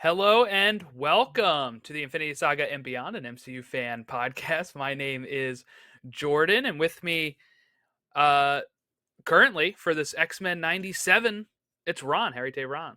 Hello and welcome to the Infinity Saga and Beyond, an MCU fan podcast. My name is Jordan, and with me, uh, currently for this X-Men '97, it's Ron. Harry Tay Ron.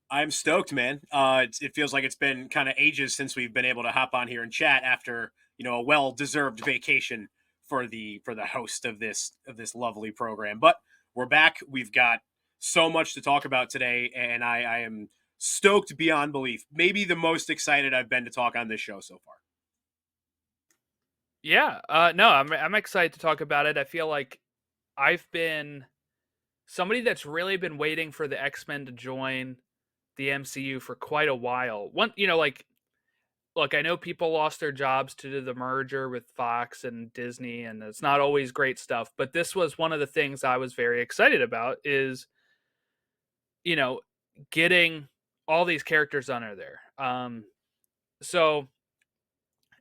I'm stoked, man. It feels like it's been kind of ages since we've been able to hop on here and chat after a well-deserved vacation for the host of this lovely program. But we're back. We've got so much to talk about today, and I am stoked beyond belief. Maybe the most excited I've been to talk on this show so far. Yeah, no, I'm excited to talk about it. I feel like I've been somebody that's really been waiting for the X-Men to join the MCU for quite a while. Look, I know people lost their jobs to the merger with Fox and Disney, and it's not always great stuff. But this was one of the things I was very excited about is, you know, getting all these characters under there. So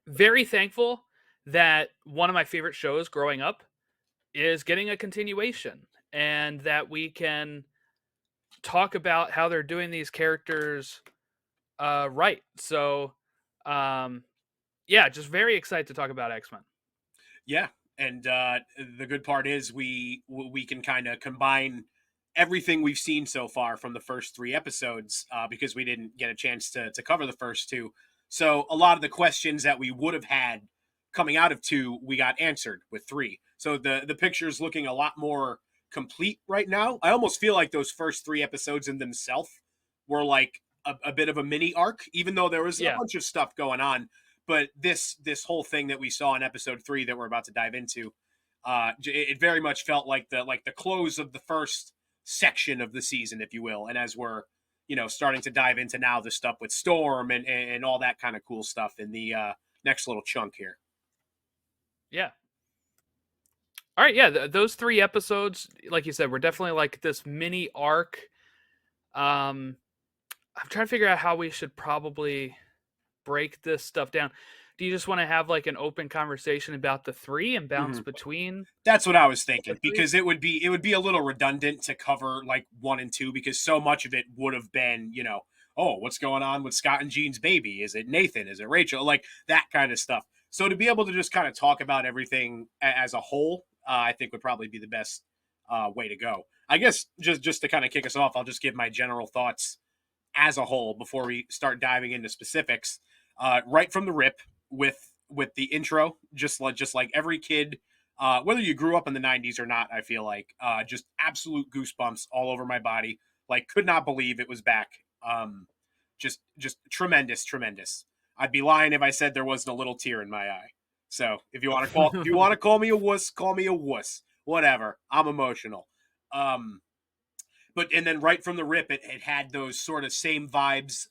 very thankful that one of my favorite shows growing up is getting a continuation and that we can talk about how they're doing these characters right. So, um, yeah, just very excited to talk about X-Men. Yeah, and the good part is we can kind of combine everything we've seen so far from the first three episodes because we didn't get a chance to cover the first two. So a lot of the questions that we would have had coming out of two, we got answered with three. So the picture's looking a lot more complete right now. I almost feel like those first three episodes in themselves were like a bit of a mini arc, even though there was a Yeah. bunch of stuff going on. But this whole thing that we saw in episode three that we're about to dive into, it very much felt like the close of the first section of the season, if you will. And as we're starting to dive into now the stuff with Storm and all that kind of cool stuff in the next little chunk here. Yeah. All right. Yeah. Those three episodes, like you said, were definitely like this mini arc. Um, I'm trying to figure out how we should probably break this stuff down. Do you just want to have like an open conversation about the three and bounce Mhm. between That's what I was the thinking three? because it would be a little redundant to cover like one and two because so much of it would have been oh, what's going on with Scott and Jean's baby? Is it Nathan? Is it Rachel? Like that kind of stuff. So to be able to just kind of talk about everything as a whole, I think would probably be the best way to go. I guess just to kind of kick us off, I'll just give my general thoughts as a whole before we start diving into specifics. Right from the rip with the intro, just like every kid, whether you grew up in the '90s or not, I feel like just absolute goosebumps all over my body. Like, could not believe it was back. Just tremendous, tremendous. I'd be lying if I said there wasn't a little tear in my eye. So if you want to call me a wuss, call me a wuss. Whatever. I'm emotional. Um, but and then right from the rip, it had those sort of same vibes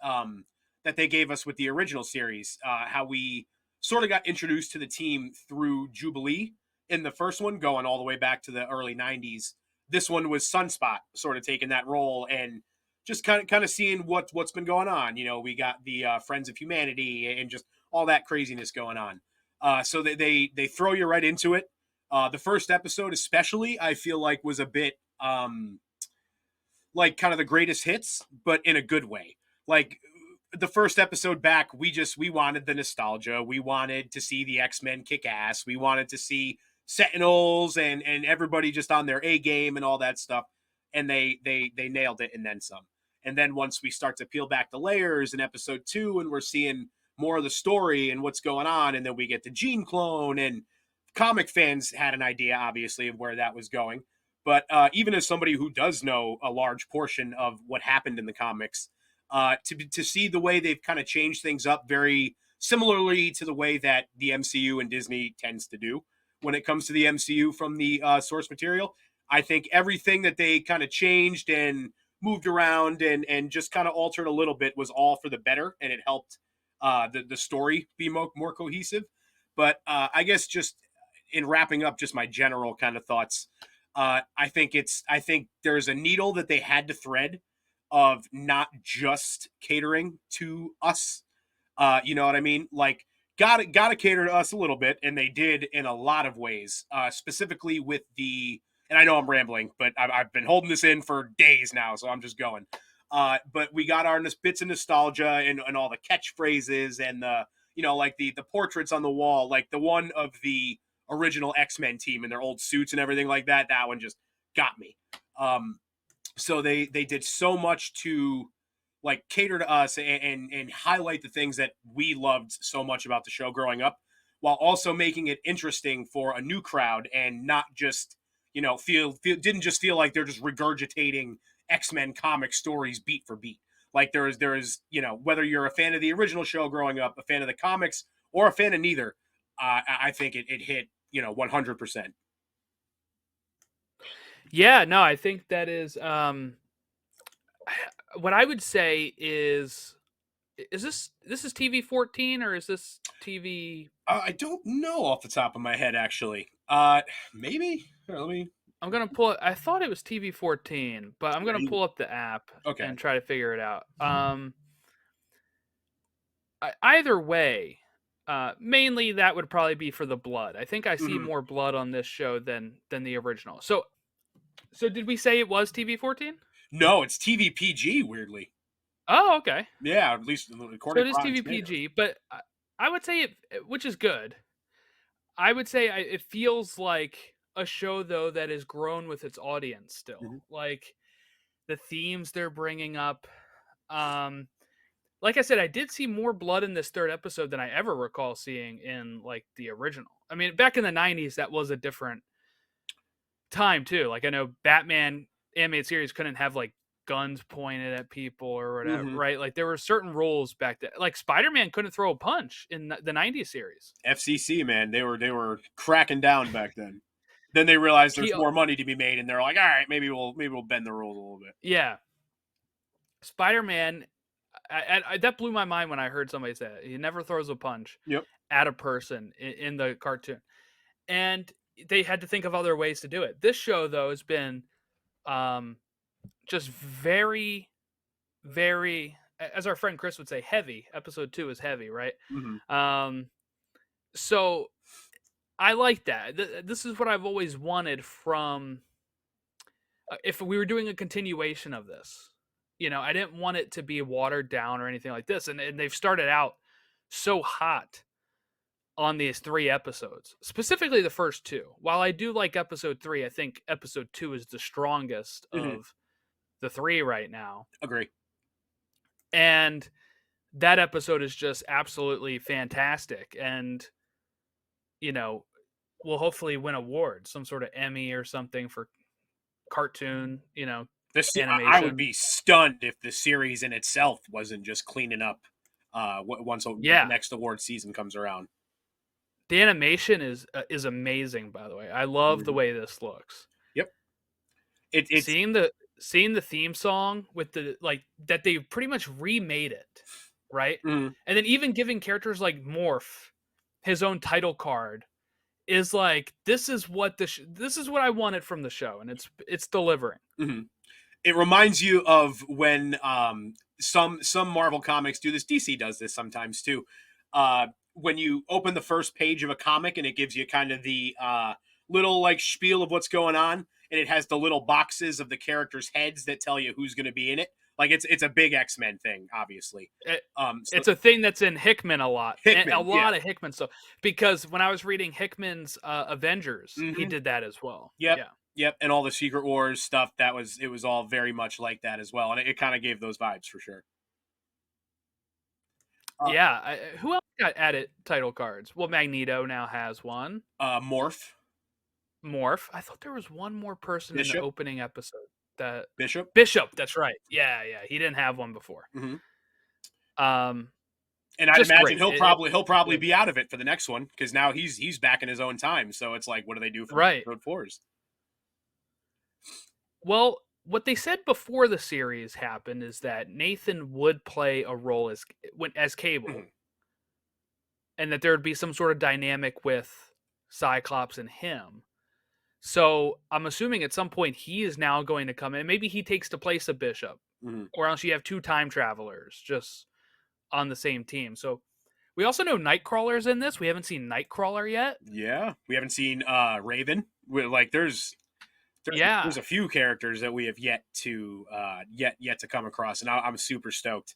that they gave us with the original series. How we sort of got introduced to the team through Jubilee in the first one, going all the way back to the early '90s. This one was Sunspot sort of taking that role and just kind of seeing what's been going on. We got the Friends of Humanity and just all that craziness going on. So they throw you right into it. The first episode, especially, I feel like was a bit like kind of the greatest hits, but in a good way. Like the first episode back, we wanted the nostalgia. We wanted to see the X-Men kick ass. We wanted to see Sentinels and everybody just on their A game and all that stuff. And they nailed it and then some. And then once we start to peel back the layers in episode two, and we're seeing more of the story and what's going on, and then we get the Gene clone, and comic fans had an idea, obviously, of where that was going. But even as somebody who does know a large portion of what happened in the comics, to see the way they've kind of changed things up very similarly to the way that the MCU and Disney tends to do when it comes to the MCU from the source material, I think everything that they kind of changed and moved around and just kind of altered a little bit was all for the better, and it helped the story be more cohesive. But I guess just in wrapping up, just my general kind of thoughts. I think there's a needle that they had to thread of not just catering to us. You know what I mean? Like, gotta cater to us a little bit, and they did in a lot of ways. Specifically with the, and I know I'm rambling, but I've been holding this in for days now, so I'm just going. But we got our bits of nostalgia and all the catchphrases and the like the portraits on the wall, like the one of the original X-Men team in their old suits and everything like that. That one just got me. So they did so much to like cater to us and highlight the things that we loved so much about the show growing up, while also making it interesting for a new crowd and not just feel didn't just feel like they're just regurgitating X-Men comic stories beat for beat. Like there is whether you're a fan of the original show growing up, a fan of the comics, or a fan of neither, I think it hit 100%. Yeah, no, I think that is what I would say is this is TV 14 or is this TV? I don't know off the top of my head, actually. Maybe. Here, let me. I'm gonna pull it. I thought it was TV 14, but I'm gonna pull up the app Okay. and try to figure it out. Either way, mainly that would probably be for the blood. I think I see Mhm. more blood on this show than the original. So did we say it was TV 14? No, it's TV PG. Weirdly, Oh, okay. yeah. At least So according it to is Rotten TV Tomatoes. PG, but I would say it, which is good. I would say it feels like a show though that has grown with its audience still. Mhm. Like the themes they're bringing up. Um, like I said, I did see more blood in this third episode than I ever recall seeing in like the original. I mean, back in the '90s, that was a different time too. Like I know Batman animated series couldn't have like guns pointed at people or whatever, Mhm. right? Like there were certain rules back then. Like Spider-Man couldn't throw a punch in the '90s series. FCC, man, they were cracking down back then. Then they realized He, there's more money to be made, and they're like, all right, maybe we'll bend the rules a little bit. yeah, Spider-Man. That blew my mind when I heard somebody say it. He never throws a punch Yep. at a person in the cartoon, and they had to think of other ways to do it. This show though has been um, just very, very, as our friend Chris would say, heavy. Episode 2 is heavy, right? Mhm. Um, so I like that. This is what I've always wanted from. If we were doing a continuation of this, I didn't want it to be watered down or anything like this. And they've started out so hot on these 3 episodes, specifically the first 2. While I do like episode 3, I think episode 2 is the strongest Mhm. of the 3 right now. Agree. And that episode is just absolutely fantastic. And, will hopefully win awards, some sort of Emmy or something for cartoon, I would animation. be stunned if the series in itself wasn't just cleaning up. Once the Yeah, next award season comes around. the animation is amazing. By the way, I love the Mhm. way this looks. Yep. It's Seeing the theme song with the like that they pretty much remade it, right? mhm. And then even giving characters like Morph his own title card is like this is what I wanted from the show, and it's delivering. Mhm. It reminds you of when some Marvel comics do this. DC does this sometimes too. When you open the first page of a comic and it gives you kind of the little like spiel of what's going on, and it has the little boxes of the characters' heads that tell you who's going to be in it. Like it's a big X-Men thing, obviously. It, So it's a thing that's in Hickman a lot, and a Hickman, yeah, lot of Hickman stuff. Because when I was reading Hickman's Avengers, he hmm, did that as well. yep, Yeah, yep, and all the Secret Wars stuff. It was all very much like that as well, and it kind of gave those vibes for sure. Uh, yeah. Who else got added title cards? Well, Magneto now has one. Morph, Morph. I thought there was one more person in the Bishop, opening episode. That Bishop. Bishop. That's right. Yeah, yeah. He didn't have one before. Hmm. Um, And I'd just imagine great. he'll probably be out of it for the next one because now he's back in his own time. So it's like, what do they do for Right. episode fours? Well, what they said before the series happened is that Nathan would play a role as Cable, Mhm. and that there would be some sort of dynamic with Cyclops and him. So I'm assuming at some point he is now going to come in. Maybe he takes the place of Bishop, Mhm. or else you have 2 time travelers just on the same team. So we also know Nightcrawler's in this. We haven't seen Nightcrawler yet. Yeah, we haven't seen Raven. Like, Yeah. there's a few characters that we have yet to come across, and I'm super stoked.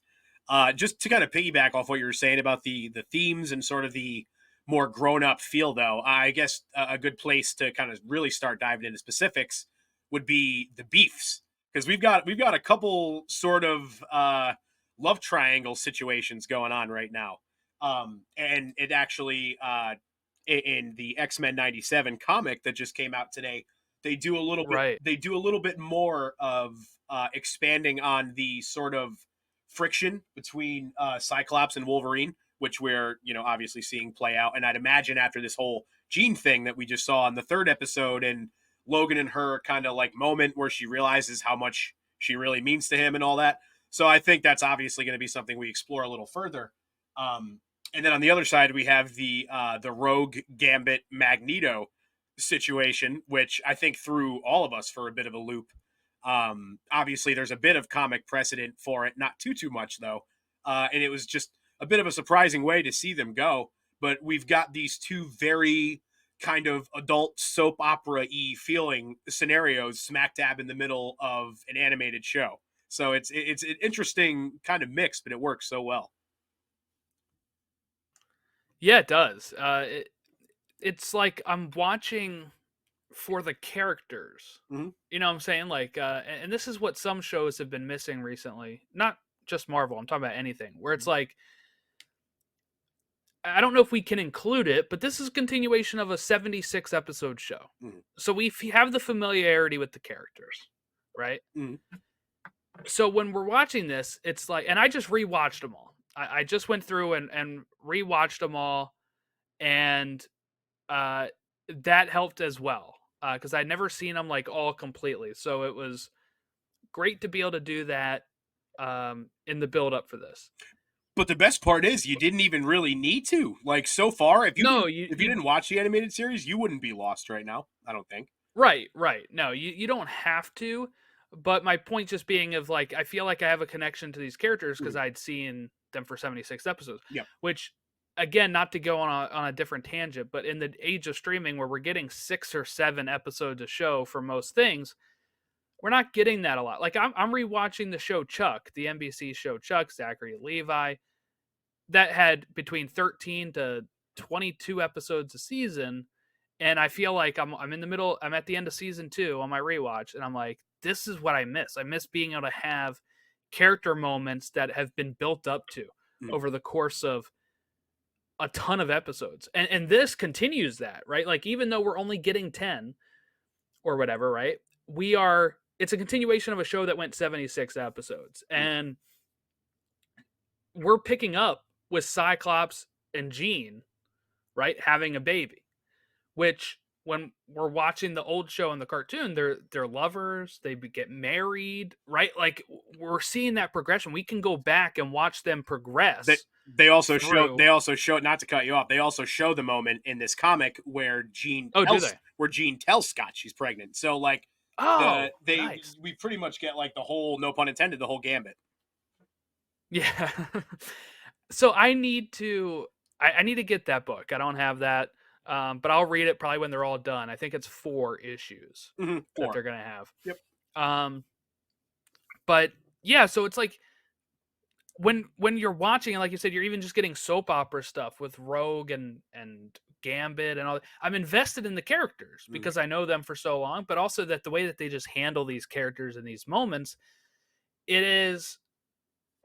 Just to kind of piggyback off what you were saying about the themes and sort of the more grown up feel, though, I guess a good place to kind of really start diving into specifics would be the beefs, because we've got a couple sort of love triangle situations going on right now, and it actually in the X-Men 97 comic that just came out today, Right. they do a little bit more of expanding on the sort of friction between Cyclops and Wolverine, which we're obviously seeing play out. And I'd imagine after this whole Jean thing that we just saw in the third episode, and Logan and her kind of like moment where she realizes how much she really means to him and all that. So I think that's obviously going to be something we explore a little further. Um, and then on the other side, we have the Rogue Gambit Magneto situation, which I think threw all of us for a bit of a loop. Obviously, there's a bit of comic precedent for it, not too much though, and it was just a bit of a surprising way to see them go. But we've got these two very kind of adult soap opera-y feeling scenarios smack dab in the middle of an animated show. So it's an interesting kind of mix, but it works so well. Yeah, it does. It's like I'm watching for the characters. Mm-hmm. You know what I'm saying? Like, and this is what some shows have been missing recently. Not just Marvel. I'm talking about anything where it's like, I don't know if we can include it, but this is a continuation of a 76 episode show. Mm-hmm. So we have the familiarity with the characters, right? Mm-hmm. So when we're watching this, it's like, and I just rewatched them all. I just went through and rewatched them all, and uh, that helped as well because I'd never seen them like all completely. So it was great to be able to do that in the build up for this. But the best part is you didn't even really need to. Like so far, No, if you didn't watch the animated series, you wouldn't be lost right now. I don't think. right. No, you don't have to. But my point just being of like, I feel like I have a connection to these characters because Mm. I'd seen them for 76 episodes, Yeah. which again, not to go on a different tangent, but in the age of streaming where we're getting 6 or 7 episodes a show for most things, we're not getting that a lot. Like I'm rewatching the show Chuck, the NBC show Chuck, Zachary Levi, that had between 13 to 22 episodes a season, and I feel like I'm in the middle. I'm at the end of season 2 on my rewatch, and I'm like, this is what I miss. I miss being able to have character moments that have been built up to Mm. over the course of a ton of episodes, and this continues that, right? Like even though we're only getting 10 or whatever, right? It's a continuation of a show that went 76 episodes, Mm. and we're picking up with Cyclops and Jean, right, having a baby. Which when we're watching the old show and the cartoon, they're lovers, they get married, right? Like we're seeing that progression. We can go back and watch them They progress through. they also show, not to cut you off. They also show the moment in this comic Oh, do they? Where Jean tells Scott she's pregnant. So like Oh, nice. we pretty much get like the whole, no pun intended, the whole gambit. Yeah. So I need to get that book. I don't have that. But I'll read it probably when they're all done. I think it's 4 issues Mm-hmm. that 4. they're gonna have. Yep. Um, but yeah, so it's like when you're watching, and like you said, you're even just getting soap opera stuff with Rogue and Gambit and all. I'm invested in the characters Mm-hmm. because I know them for so long, but also that the way that they just handle these characters in these moments, it is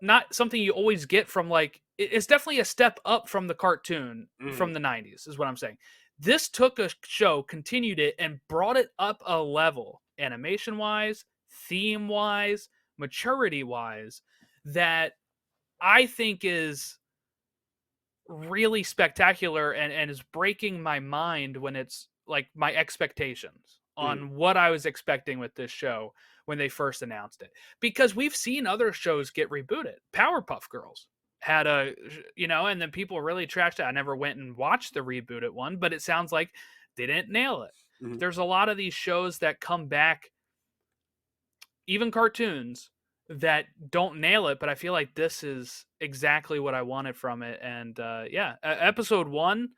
not something you always get from like. It's definitely a step up from the cartoon Mm-hmm. from the 90s, is what I'm saying. This took a show, continued it, and brought it up a level, animation wise, theme wise, maturity wise, that I think is really spectacular and is breaking my mind when it's like my expectations Mm-hmm. on what I was expecting with this show when they first announced it. Because we've seen other shows get rebooted. Powerpuff Girls had and then people really trashed it. I never went and watched the rebooted one, but it sounds like they didn't nail it. Mm-hmm. There's a lot of these shows that come back, even cartoons, that don't nail it, but I feel like this is exactly what I wanted from it. And episode 1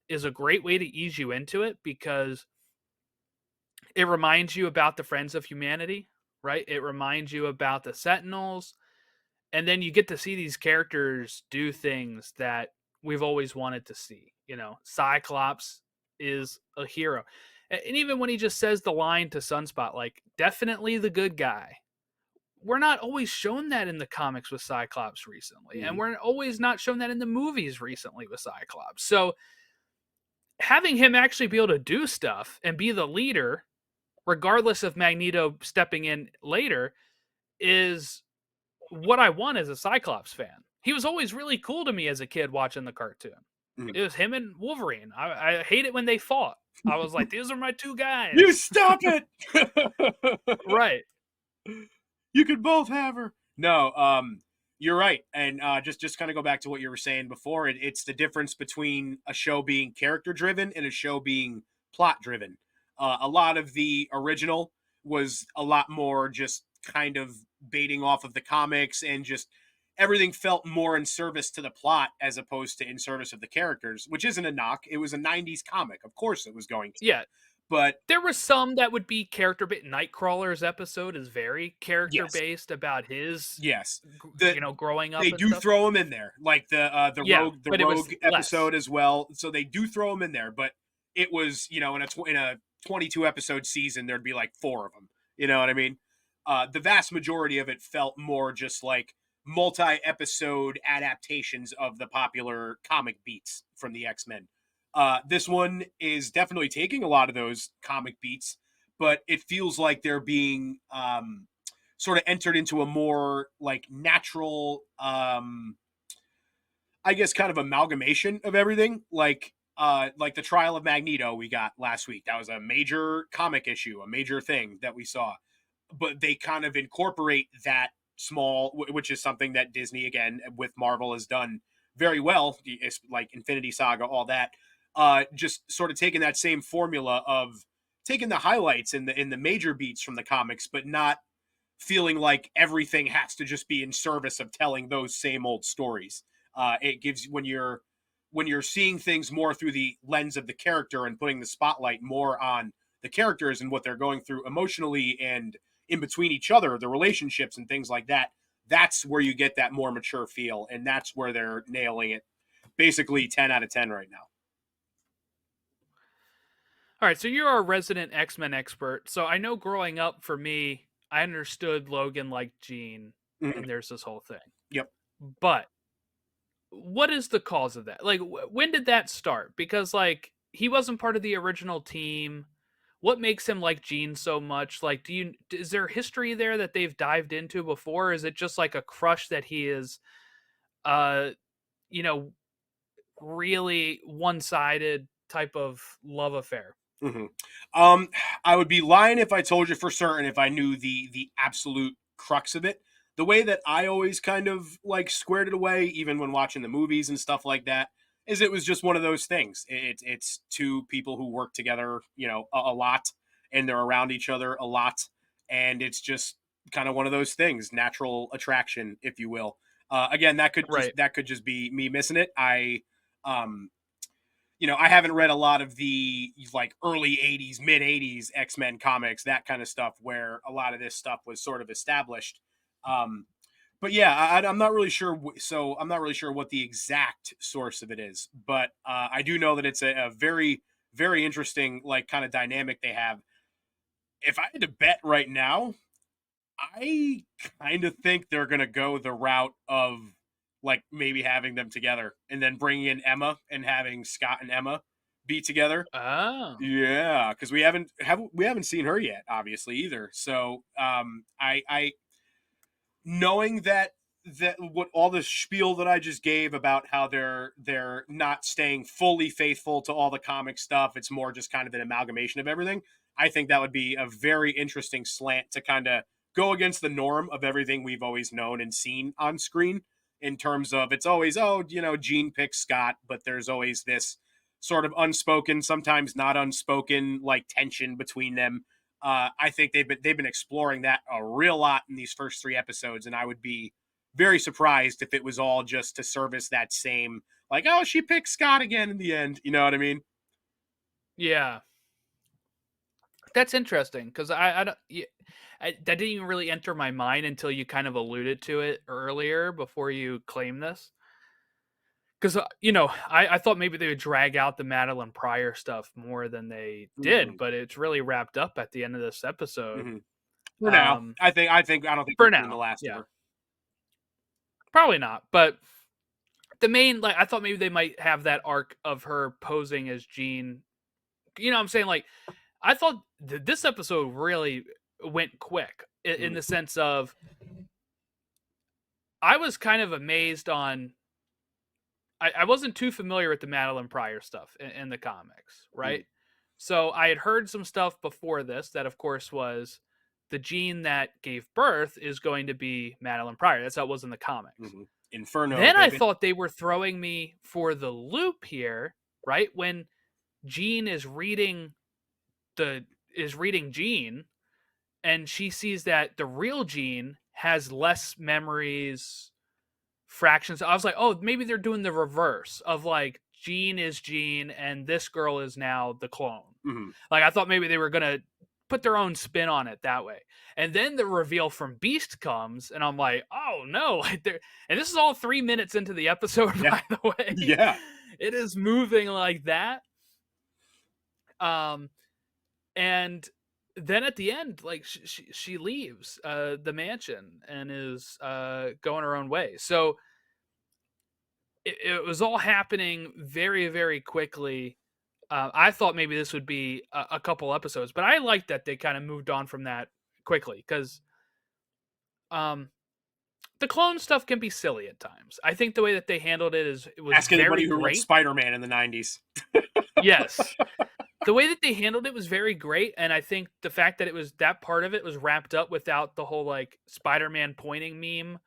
is a great way to ease you into it because It reminds you about the Friends of Humanity, right? It reminds you about the Sentinels, and then you get to see these characters do things that we've always wanted to see. You know, Cyclops is a hero. And even when he just says the line to Sunspot, like, definitely the good guy, we're not always shown that in the comics with Cyclops recently. And Mhm. we're always not shown that in the movies recently with Cyclops. So having him actually be able to do stuff and be the leader, regardless of Magneto stepping in later, is what I want as a Cyclops fan. He was always really cool to me as a kid watching the cartoon. Mhm. It was him and Wolverine. I hate it when they fought. I was like, these are my two You guys. stop it! Right. You could both have her. No, you're right. And just kind of go back to what you were saying before. It's the difference between a show being character driven and a show being plot driven. A lot of the original was a lot more just kind of baiting off of the comics, and just everything felt more in service to the plot as opposed to in service of the characters, which isn't a knock. It was a 90s comic. Of course it was going to. Yeah. But There was some that would be character based. Nightcrawler's episode is very character yes, based about his, yes. The growing up They and do stuff. throw them in there, like Yeah, the but it was rogue less. episode as well. So they do throw them in there, but it was, in a 22 episode season, there'd be like 4 of them. You know what I mean? The vast majority of it felt more just like multi episode adaptations of the popular comic beats from the X-Men. This one is definitely taking a lot of those comic beats, but it feels like they're being sort of entered into a more like natural, I guess, kind of amalgamation of everything. Like the trial of Magneto we got last week. That was a major comic issue, a major thing that we saw. But they kind of incorporate that small, which is something that Disney again with Marvel has done very well. It's like Infinity Saga, all that. Just sort of taking that same formula of taking the highlights in the major beats from the comics, but not feeling like everything has to just be in service of telling those same old stories. It gives, when you're seeing things more through the lens of the character and putting the spotlight more on the characters and what they're going through emotionally and in between each other, the relationships and things like that. That's where you get that more mature feel, and that's where they're nailing it. Basically, 10 out of 10 right now. All right, so you're our resident X-Men expert. So I know growing up for me, I understood Logan like Jean, Mhm. and there's this whole thing. Yep. But what is the cause of that? Like, when did that start? Because like he wasn't part of the original team. What makes him like Jean so much? Like, is there history there that they've dived into before? Or is it just like a crush that he is, uh, you know, really one-sided type of love affair? Mm-hmm. Um, I would be lying if I told you for certain if I knew the absolute crux of it. The way that I always kind of like squared it away, even when watching the movies and stuff like that, is it was just one of those things. It's two people who work together, a lot, and they're around each other a lot, and it's just kind of one of those things, natural attraction, if you will. Again, Right. that could just be me missing it. Um, I haven't read a lot of the like early 80s, mid 80s X-Men comics, that kind of stuff where a lot of this stuff was sort of established. Um, but yeah, I'm not really sure. So I'm not really sure what the exact source of it is, but I do know that it's a very, very interesting, like kind of dynamic they have. If I had to bet right now, I kind of think they're going to go the route of like maybe having them together and then bringing in Emma and having Scott and Emma be together. Oh. Yeah, because we haven't seen her yet, obviously either. So I knowing that what all the spiel that I just gave about how they're not staying fully faithful to all the comic stuff, it's more just kind of an amalgamation of everything. I think that would be a very interesting slant to kind of go against the norm of everything we've always known and seen on screen, in terms of it's always, oh, Jean picks Scott, but there's always this sort of unspoken, sometimes not unspoken, like tension between them. I think they've been exploring that a real lot in these first 3 episodes, and I would be very surprised if it was all just to service that same, like, oh, she picked Scott again in the end. You know what I mean? Yeah. That's interesting because I don't that didn't even really enter my mind until you kind of alluded to it earlier before you claim this. Because I thought maybe they would drag out the Madeline Pryor stuff more than they did, Hmm. but it's really wrapped up at the end of this episode. Hmm. For now, Um, I don't think for we're doing the now, last of yeah, her. probably not. But the main, like, I thought maybe they might have that arc of her posing as Jean. You know, what I'm saying, like, I thought this episode really went quick in Mhm. the sense of I was kind of amazed on. I wasn't too familiar with the Madeline Pryor stuff in the comics, right? Mhm. So I had heard some stuff before this that, of course, was the gene that gave birth is going to be Madeline Pryor. That's how it was in the comics. Mhm. Inferno, Then I baby. thought they were throwing me for the loop here, right? When Jean the is reading Jean, and she sees that the real Jean has less memories, fractions. I was like, oh, maybe they're doing the reverse of like Jean is Jean and this girl is now the clone. Mhm. Like I thought maybe they were gonna put their own spin on it that way. And then the reveal from Beast comes, and I'm like, oh no, like there. And this is all 3 minutes into the episode, Yeah. by the way. Yeah. It is moving like that. Um, and then at the end, like she leaves the mansion and is going her own way. So it was all happening very, very quickly. I thought maybe this would be a couple episodes, but I like that they kind of moved on from that quickly because um, the clone stuff can be silly at times. I think the way that they handled it was Ask anybody very who read great. Spider-Man in the 90s. Yes, the way that they handled it was very great, and I think the fact that it was that part of it was wrapped up without the whole like Spider-Man pointing meme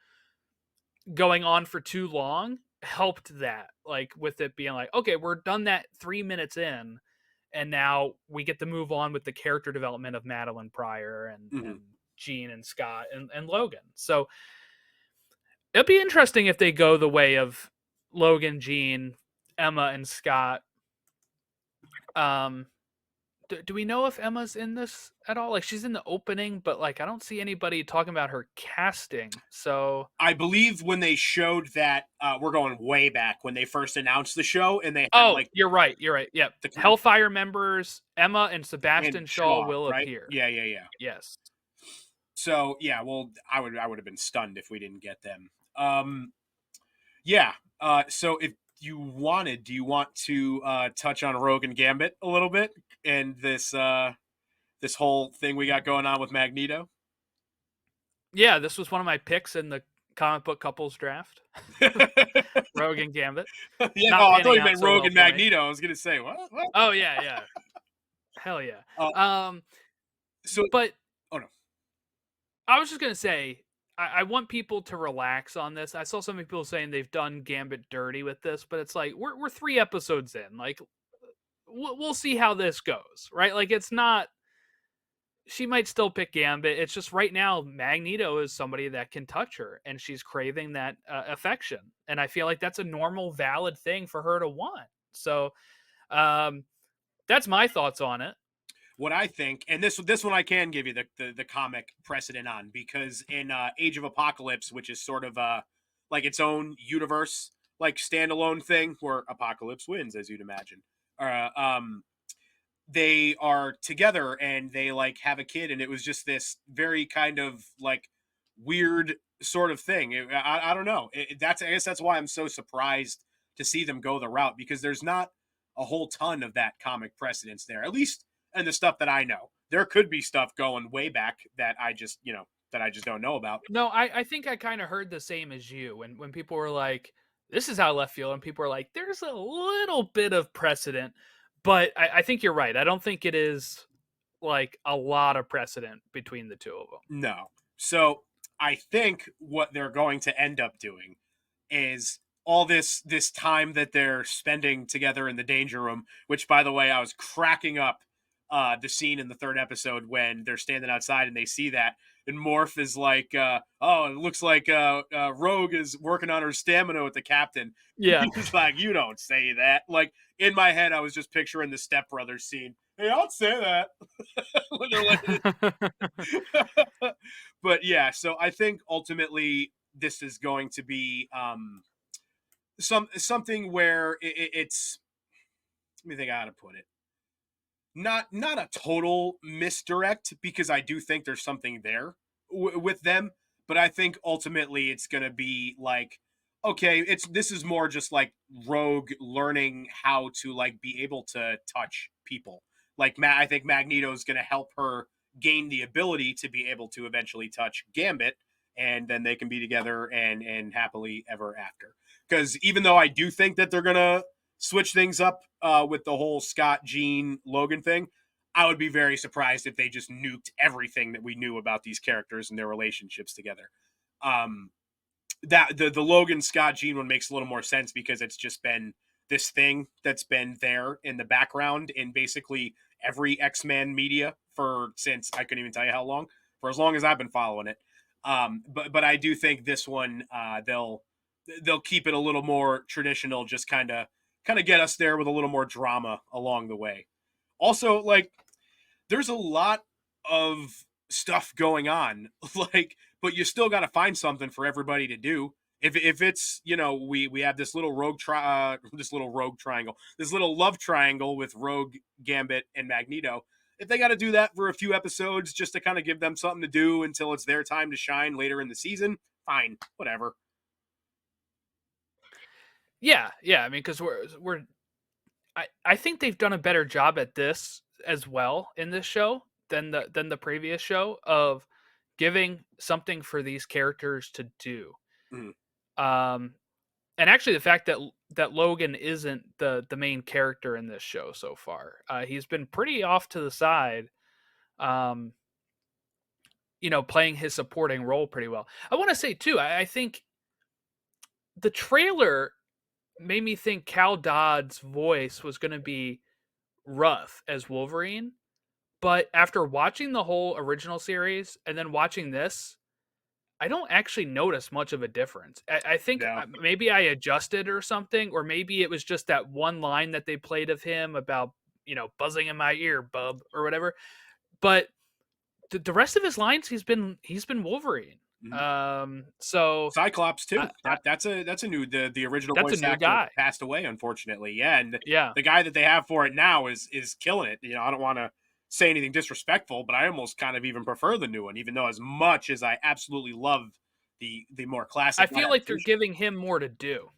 going on for too long helped that, like with it being like, okay, we're done that 3 minutes in, and now we get to move on with the character development of Madeline Pryor and Mhm. Jean and Scott and Logan. So it'll be interesting if they go the way of Logan, Jean, Emma, and Scott. um do we know if Emma's in this at all? Like she's in the opening, but like I don't see anybody talking about her casting. So I believe when they showed that, we're going way back when they first announced the show, and they had oh, like you're right. You're right. Yep. the kind of Hellfire members Emma and and Sebastian Shaw Shaw, will right? appear. Yeah, yeah, yeah. Yes. So yeah, well, I would have been stunned if we didn't get them. Yeah. So if you wanted, do you want to touch on Rogue and Gambit a little bit and this whole thing we got going on with Magneto? Yeah, this was one of my picks in the comic book couples draft. Rogue and Gambit. Yeah. Not Oh, I thought panning you out meant so Rogue well and for me. Magneto. I was gonna say what? What? Oh yeah, yeah. Hell yeah. Uh, Um, so but oh no. I was just gonna say I want people to relax on this. I saw some people saying they've done Gambit dirty with this, but it's like we're 3 episodes in. Like we'll see how this goes, right? Like it's not. She might still pick Gambit. It's just right now Magneto is somebody that can touch her, and she's craving that affection, and I feel like that's a normal, valid thing for her to want. So um, that's my thoughts on it. What I think, and this one I can give you the comic precedent on, because in Age of Apocalypse, which is sort of like its own universe, like standalone thing where Apocalypse wins, as you'd imagine. Uh, um, they are together and they like have a kid, and it was just this very kind of like weird sort of thing. I don't know. I guess that's why I'm so surprised to see them go the route, because there's not a whole ton of that comic precedence there, at least in the stuff that I know. There could be stuff going way back that I just don't know about. No, I think I kind of heard the same as you when people were like, "This is how left field," and people were like, "There's a little bit of precedent," but I think you're right. I don't think it is like a lot of precedent between the two of them. No. So I think what they're going to end up doing is all this time that they're spending together in the danger room, which by the way, I was cracking up the scene in the third episode when they're standing outside and they see that, and Morph is like, oh, it looks like Rogue is working on her stamina with the captain. Yeah. He's like, you don't say that. Like in my head, I was just picturing the Step Brothers scene Hey, I'll say that. When they're like, but yeah, so I think ultimately this is going to be something where it's. Let me think how to put it. Not a total misdirect because I do think there's something there with them, but I think ultimately it's going to be like, okay, it's this is more just like Rogue learning how to like be able to touch people. Like I think Magneto is going to help her gain the ability to be able to eventually touch Gambit, and then they can be together and happily ever after. Because even though I do think that they're gonna switch things up with the whole Scott, Jean, Logan thing, I would be very surprised if they just nuked everything that we knew about these characters and their relationships together. Um, that the Logan, Scott, Jean one makes a little more sense because it's just been this thing that's been there in the background in basically every X-Men media for since I couldn't even tell you how long, for as long as I've been following it. But I do think this one they'll keep it a little more traditional, just kind of get us there with a little more drama along the way. Also, like there's a lot of stuff going on, like, but you still got to find something for everybody to do. If it's we have this little this little rogue triangle, this little love triangle with Rogue, Gambit, and Magneto. If they got to do that for a few episodes just to kind of give them something to do until it's their time to shine later in the season, fine, whatever. Yeah, yeah. I mean, because I think they've done a better job at this as well in this show than the previous show of giving something for these characters to do. Mhm. Um, and actually, the fact that Logan isn't the main character in this show so far, he's been pretty off to the side. Um, playing his supporting role pretty well. I want to say too, I think the trailer made me think Cal Dodd's voice was going to be rough as Wolverine, but after watching the whole original series and then watching this, I don't actually notice much of a difference. I think Yeah. maybe I adjusted or something, or maybe it was just that one line that they played of him about buzzing in my ear, bub, or whatever. But the rest of his lines, he's been Wolverine. Mhm. So Cyclops I, too. I, That's a new the original that's a voice new actor guy. passed away unfortunately. Yeah, and Yeah. the guy that they have for it now is killing it. I don't want to say anything disrespectful, but I almost kind of even prefer the new one, even though as much as I absolutely love the more I classic feel like they're adaptation. giving him more to do.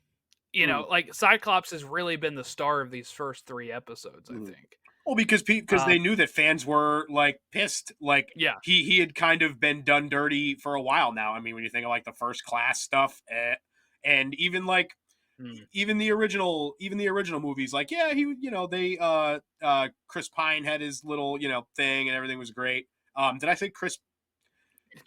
Mm, Like Cyclops has really been the star of these first 3 episodes, I mm. think. Well, because they Um, knew that fans were like pissed. Like yeah. he had kind of been done dirty for a while now. I mean, when you think of like the first class stuff, and even like Mm. even the original movies, like yeah, he they Chris Pine had his little thing and everything was great. Did I say Chris?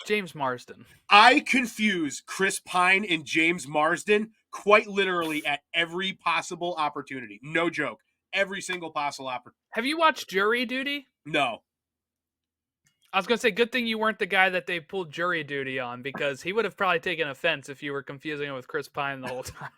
James Marsden. I confuse Chris Pine and James Marsden quite literally at every possible opportunity. No joke. Every single possible opportunity. Have you watched Jury Duty? No. I was gonna say, good thing you weren't the guy that they pulled Jury Duty on, because he would have probably taken offense if you were confusing him with Chris Pine the whole time.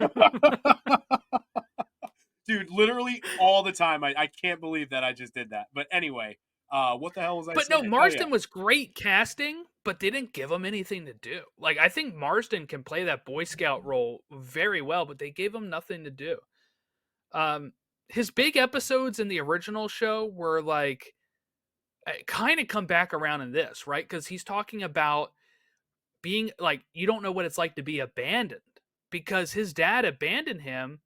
Dude, literally all the time. I can't believe that I just did that. But anyway, what the hell was I But no, saying? Oh yeah. Marsden was great casting, but they didn't give him anything to do. Like, I think Marsden can play that Boy Scout role very well, but they gave him nothing to do. Um, his big episodes in the original show were like kind of come back around in this, right? Because he's talking about being like, you don't know what it's like to be abandoned, because his dad abandoned him,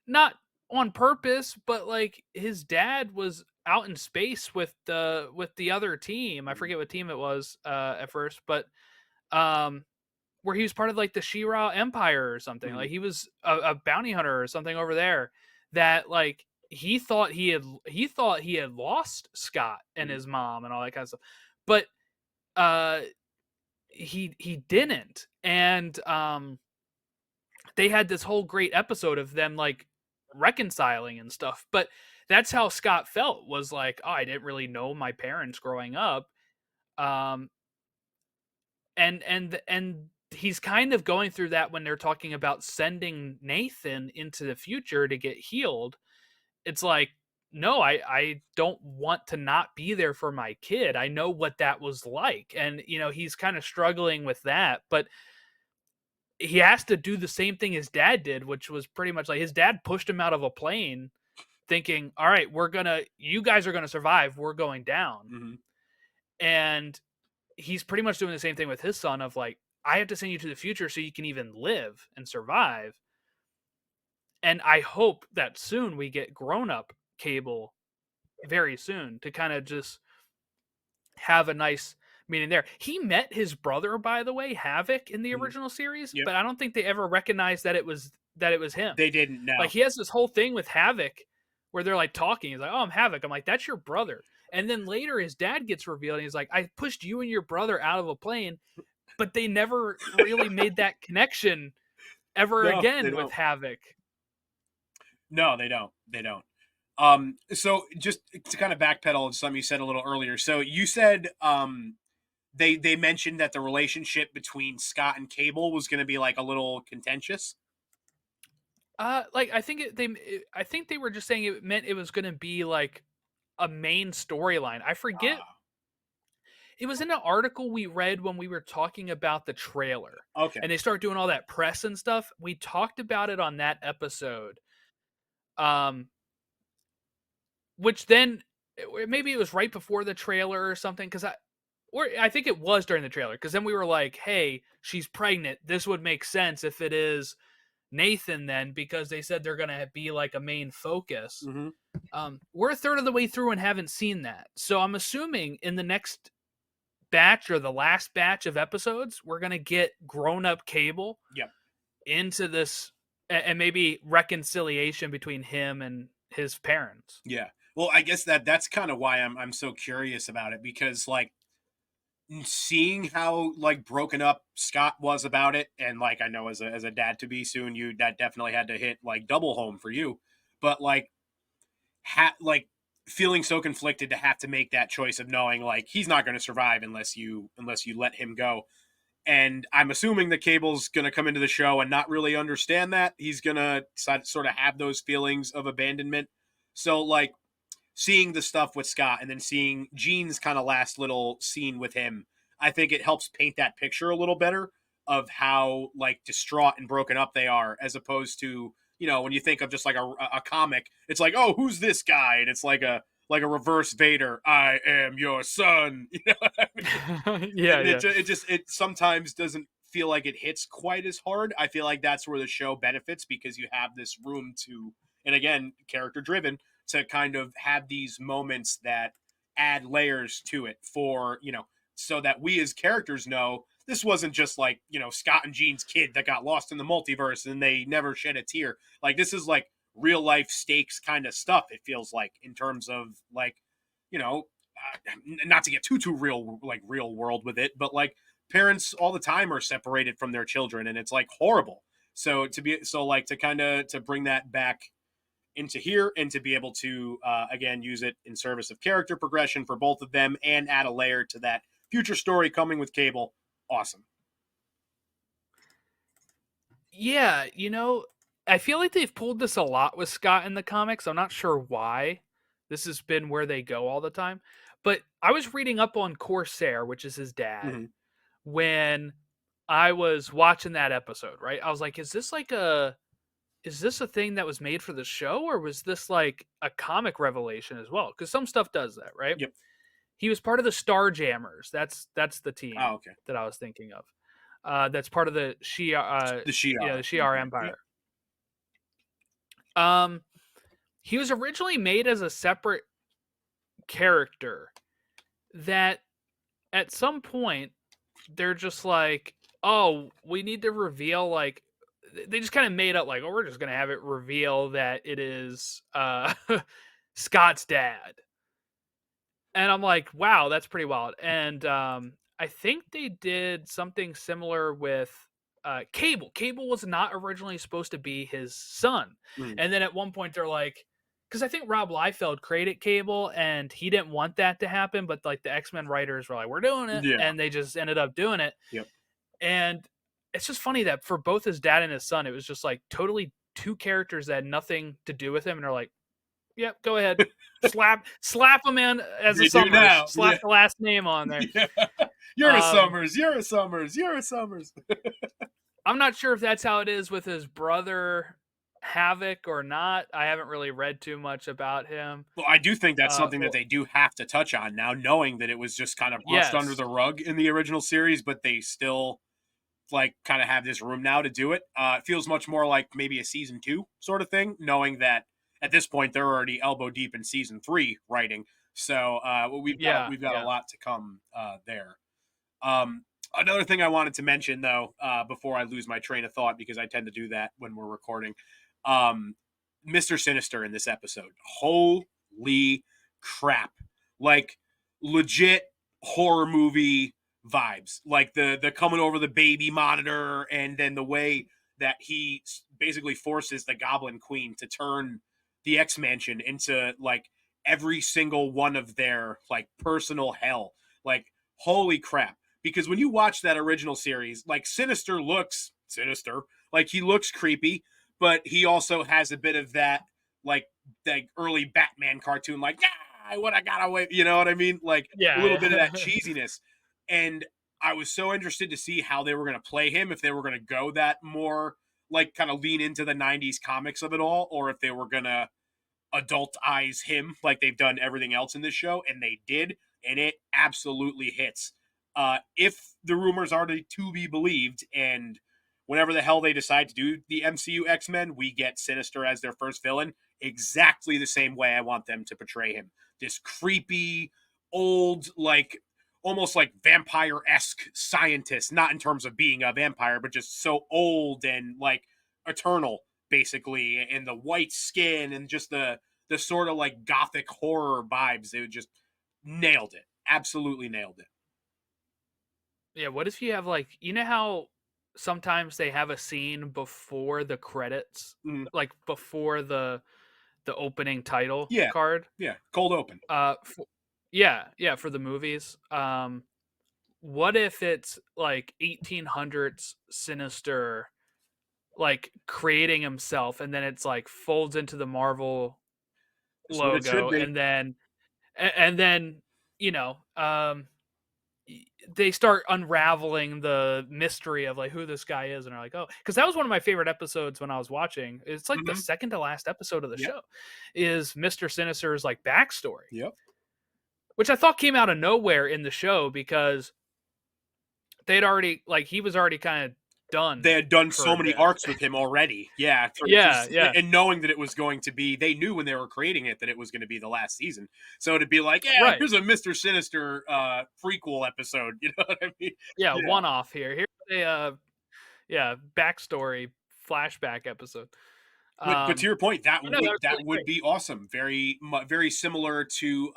not on purpose, but like his dad was out in space with the other team. I Mhm. forget what team it was at first, but um where he was part of like the Shira Empire or something. Mhm. Like he was a bounty hunter or something over there, that like he thought he had lost Scott and Mhm. his mom and all that kind of stuff. But uh he didn't. And they had this whole great episode of them like reconciling and stuff. But that's how Scott felt, was like, oh, I didn't really know my parents growing up. Um and he's kind of going through that when they're talking about sending Nathan into the future to get healed. It's like, no, I don't want to not be there for my kid. I know what that was like. And, he's kind of struggling with that, but he has to do the same thing his dad did, which was pretty much like his dad pushed him out of a plane thinking, all right, you guys are going to survive. We're going down. Mm-hmm. And he's pretty much doing the same thing with his son of like, I have to send you to the future so you can even live and survive. And I hope that soon we get grown up Cable very soon to kind of just have a nice meeting there. He met his brother, by the way, Havoc, in the Mm-hmm. original series, Yep. but I don't think they ever recognized that it was him. They didn't Like know. he has this whole thing with Havoc where they're like talking. He's like, "Oh, I'm Havoc." I'm like, "That's your brother." And then later his dad gets revealed and he's like, "I pushed you and your brother out of a plane." But they never really made that connection ever No, they again with don't. Havoc. No, they don't. They don't. So just to kind of backpedal on something you said a little earlier. So you said they mentioned that the relationship between Scott and Cable was going to be like a little contentious. Like I think they were just saying it meant it was going to be like a main storyline. I forget. Ah, It was in an article we read when we were talking about the trailer, okay. and they start doing all that press and stuff. We talked about it on that episode. Um, which then maybe it was right before the trailer or something because I think it was during the trailer because then we were like, hey, she's pregnant. This would make sense if it is Nathan then because they said they're gonna be like a main focus. Mm-hmm. We're a third of the way through and haven't seen that, so I'm assuming in the next batch or the last batch of episodes, we're gonna get grown up Cable Yep. into this and maybe reconciliation between him and his parents. Yeah. Well, I guess that's kind of why I'm so curious about it because like seeing how like broken up Scott was about it, and like I know as a dad to be soon, you that definitely had to hit like double home for you. But like feeling so conflicted to have to make that choice of knowing like he's not going to survive unless you let him go. And I'm assuming the Cable's going to come into the show and not really understand that. He's going to sort of have those feelings of abandonment. So like seeing the stuff with Scott and then seeing Jean's kind of last little scene with him, I think it helps paint that picture a little better of how like distraught and broken up they are, as opposed to when you think of just like a comic, it's like, oh, who's this guy, and it's like a reverse Vader. I am your son. You know what I mean? Yeah, And yeah. it sometimes doesn't feel like it hits quite as hard. I feel like that's where the show benefits because you have this room to, and again, character driven, to kind of have these moments that add layers to it for, so that we as characters know this wasn't just like, Scott and Jean's kid that got lost in the multiverse and they never shed a tear. Like this is like real life stakes kind of stuff. It feels like in terms of like, not to get too real, like real world with it, but like parents all the time are separated from their children and it's like horrible. So to kind of to bring that back into here and to be able to again use it in service of character progression for both of them and add a layer to that future story coming with Cable. Awesome. Yeah, I feel like they've pulled this a lot with Scott in the comics. I'm not sure why. This has been where they go all the time. But I was reading up on Corsair, which is his dad, Mm-hmm. when I was watching that episode, right? I was like, is this a thing that was made for the show or was this like a comic revelation as well? Because some stuff does that, right? Yep. He was part of the Starjammers. That's the team Oh, okay. that I was thinking of. That's part of the The Shi'ar. the Shi'ar Okay. Empire. Yep. Um, he was originally made as a separate character that at some point they're just like, oh, we need to reveal like they just kind of made up like, oh, we're just gonna have it reveal that it is Scott's dad. And I'm like, wow, that's pretty wild. And I think they did something similar with Cable. Cable was not originally supposed to be his son. Mm. And then at one point they're like, because I think Rob Liefeld created Cable and he didn't want that to happen, but like the X-Men writers were like, we're doing it. Yeah. And they just ended up doing it. Yep. And it's just funny that for both his dad and his son, it was just like totally two characters that had nothing to do with him. And they're like, Yep, go ahead. Slap him in as a They do Summers. now. Slap Yeah. the last name on there. Yeah. You're a Um, Summers. You're a Summers. You're a Summers. I'm not sure if that's how it is with his brother Havoc or not. I haven't really read too much about him. Well, I do think that's something that Well, they do have to touch on now, knowing that it was just kind of brushed under yes, the rug in the original series, but they still like kind of have this room now to do it. It feels much more like maybe a season 2 sort of thing, knowing that at this point they're already elbow deep in season 3 writing. So yeah, we've got a yeah. lot to come there. Um, Another thing I wanted to mention though, before I lose my train of thought, because I tend to do that when we're recording, um, Mr. Sinister in this episode. Holy crap! Like legit horror movie vibes. Like the coming over the baby monitor, and then the way that he basically forces the Goblin Queen to turn the X Mansion into like every single one of their like personal hell. Like holy crap! Because when you watch that original series, like Sinister looks sinister, like he looks creepy, but he also has a bit of that like early Batman cartoon, like I would have got away, you know what I mean? Like a little Yeah, bit of that yeah. cheesiness. And I was so interested to see how they were going to play him, if they were going to go that more like kind of lean into the 90s comics of it all, or if they were going to adultize him like they've done everything else in this show, and they did, and it absolutely hits. If the rumors are to be believed, and whenever the hell they decide to do the MCU X-Men, we get Sinister as their first villain, exactly the same way I want them to portray him. This creepy, old, like almost like vampire-esque scientist, not in terms of being a vampire, but just so old and like eternal, basically, and the white skin and just the sort of like gothic horror vibes. They just nailed it. Absolutely nailed it. Yeah, what if you have like you know how sometimes they have a scene before the credits, Mm, like before the opening title yeah, card? yeah. Cold open. For, yeah, yeah, for the movies. What if it's like 1800s Sinister like creating himself and then it's like folds into the Marvel That's what it should logo be. and then you know they start unraveling the mystery of like who this guy is and are like, oh, because that was one of my favorite episodes when I was watching. It's like the Mm-hmm. second to last episode of the Yep. show is Mr. Sinister's like backstory, Yep. which I thought came out of nowhere in the show because they'd already like he was already kind of done They had done for so a many bit. arcs with him already. Yeah. Yeah, yeah, And knowing that it was going to be, they knew when they were creating it that it was going to be the last season. So to be like, yeah, right. here's a Mr. Sinister prequel episode. You know what I mean? Yeah, Yeah. one off here. Here's a yeah backstory flashback episode. But to your point, You know that was that really would great. be awesome. Very similar to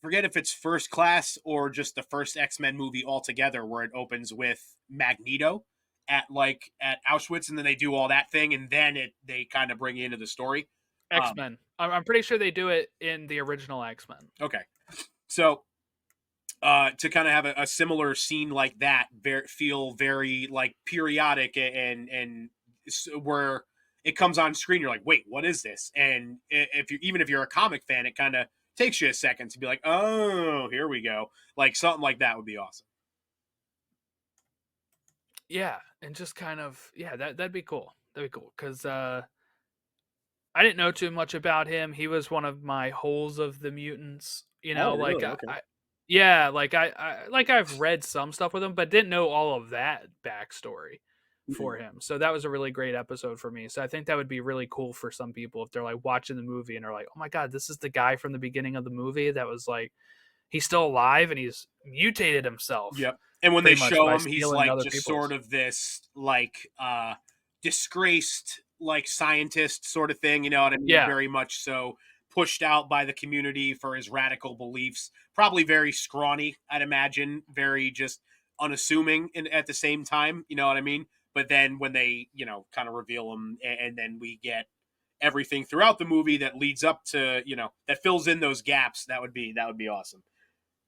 forget if it's First Class or just the first X-Men movie altogether, where it opens with Magneto at Auschwitz, and then they do all that thing, and then they kind of bring you into the story. X Men. I'm pretty sure they do it in the original X Men. Okay, so to kind of have a similar scene like that, feel very like periodic, and where it comes on screen, you're like, wait, what is this? And if you even if you're a comic fan, it kind of takes you a second to be like, oh, here we go. Like something like that would be awesome. Yeah, and just kind of yeah that'd be cool. That'd be cool because I didn't know too much about him. He was one of my holes of the mutants. You Oh, know, like really? Okay. yeah, like I like I've read some stuff with him, but didn't know all of that backstory for Mhm. him. So that was a really great episode for me. So I think that would be really cool for some people if they're like watching the movie and are like, "Oh my god, this is the guy from the beginning of the movie that was like he's still alive and he's mutated himself Yep. And when they pretty much show by him, he's stealing like other just sort people's." of this like disgraced like scientist sort of thing, you know what I mean? Yeah. Very much so pushed out by the community for his radical beliefs. Probably very scrawny, I'd imagine, very just unassuming at the same time, you know what I mean? But then when they, kind of reveal him, and then we get everything throughout the movie that leads up to, that fills in those gaps, that would be awesome.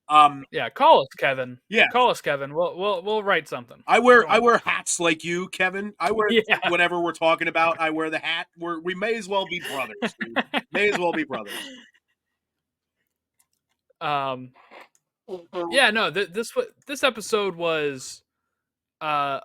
Yeah, call us, Kevin. Yeah, Call us, Kevin. We'll write something. I Go wear on. hats like you, Kevin. I wear Yeah. whatever we're talking about. I wear the hat. We may as well be brothers, dude. May as well be brothers. um. Yeah. No. This episode was uh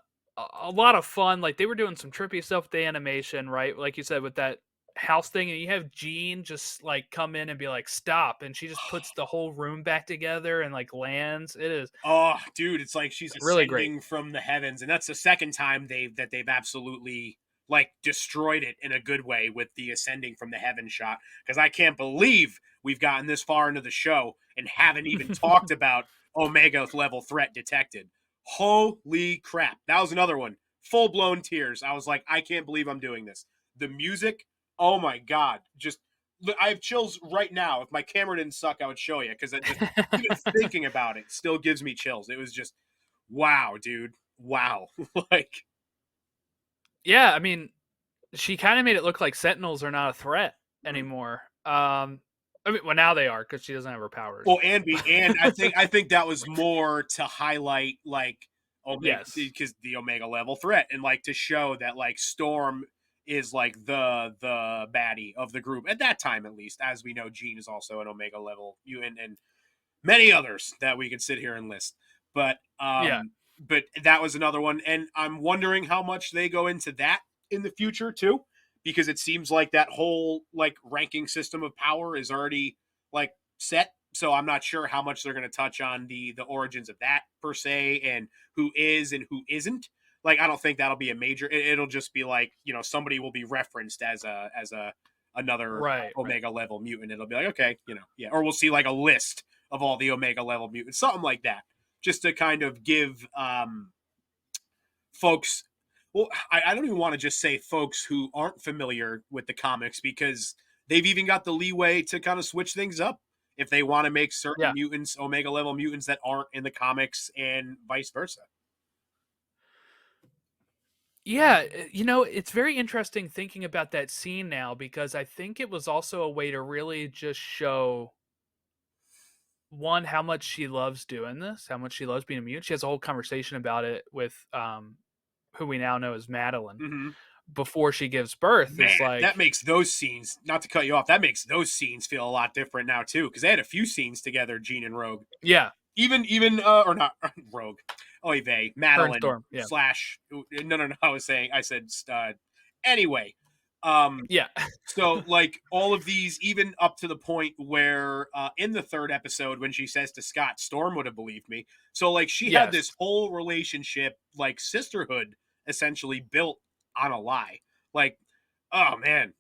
a lot of fun. Like they were doing some trippy stuff with the animation, right? Like you said with that house thing, and you have Jean just like come in and be like stop, and she just puts the whole room back together and like lands. It is Oh, dude, it's like she's really great. ascending from the heavens, and that's the second time they've absolutely like destroyed it in a good way with the ascending from the heaven shot. Because I can't believe we've gotten this far into the show and haven't even talked about Omega level threat detected. Holy crap. That was another one. Full blown tears. I was like, I can't believe I'm doing this. The music, oh my God. Just, I have chills right now. If my camera didn't suck, I would show you because even thinking about it still gives me chills. It was just, wow, dude. Wow. Like, Yeah, I mean, she kind of made it look like Sentinels are not a threat anymore. I mean, well, now they are because she doesn't have her powers. well, and I think that was more to highlight like Omega Yes. because the Omega level threat and like to show that like Storm is like the baddie of the group at that time at least. As we know, Jean is also an Omega level and many others that we could sit here and list. But Yeah. but that was another one, and I'm wondering how much they go into that in the future too, because it seems like that whole like ranking system of power is already like set. So I'm not sure how much they're going to touch on the origins of that per se, and who is and who isn't. Like I don't think that'll be a major. It'll just be like somebody will be referenced as a another Right. Right. Omega level mutant. It'll be like okay, yeah, or we'll see like a list of all the Omega level mutants, something like that, just to kind of give folks. Well, I don't even want to just say folks who aren't familiar with the comics because they've even got the leeway to kind of switch things up if they want to make certain Yeah. mutants Omega level mutants that aren't in the comics and vice versa. Yeah, it's very interesting thinking about that scene now because I think it was also a way to really just show one how much she loves doing this, how much she loves being a mutant. She has a whole conversation about it with who we now know as Madeline Mm-hmm. before she gives birth. Man, Is that like, makes those scenes, not to cut you off, that makes those scenes feel a lot different now too, because they had a few scenes together, Jean and Rogue. yeah, Even or not Rogue. Oy vey, her and Madeline Storm. Yeah, slash no, I said stud. Anyway, yeah, so like all of these, even up to the point where in the third episode when she says to Scott, Storm would have believed me. So like she had yes. this whole relationship, like sisterhood, essentially built on a lie. Like, oh man,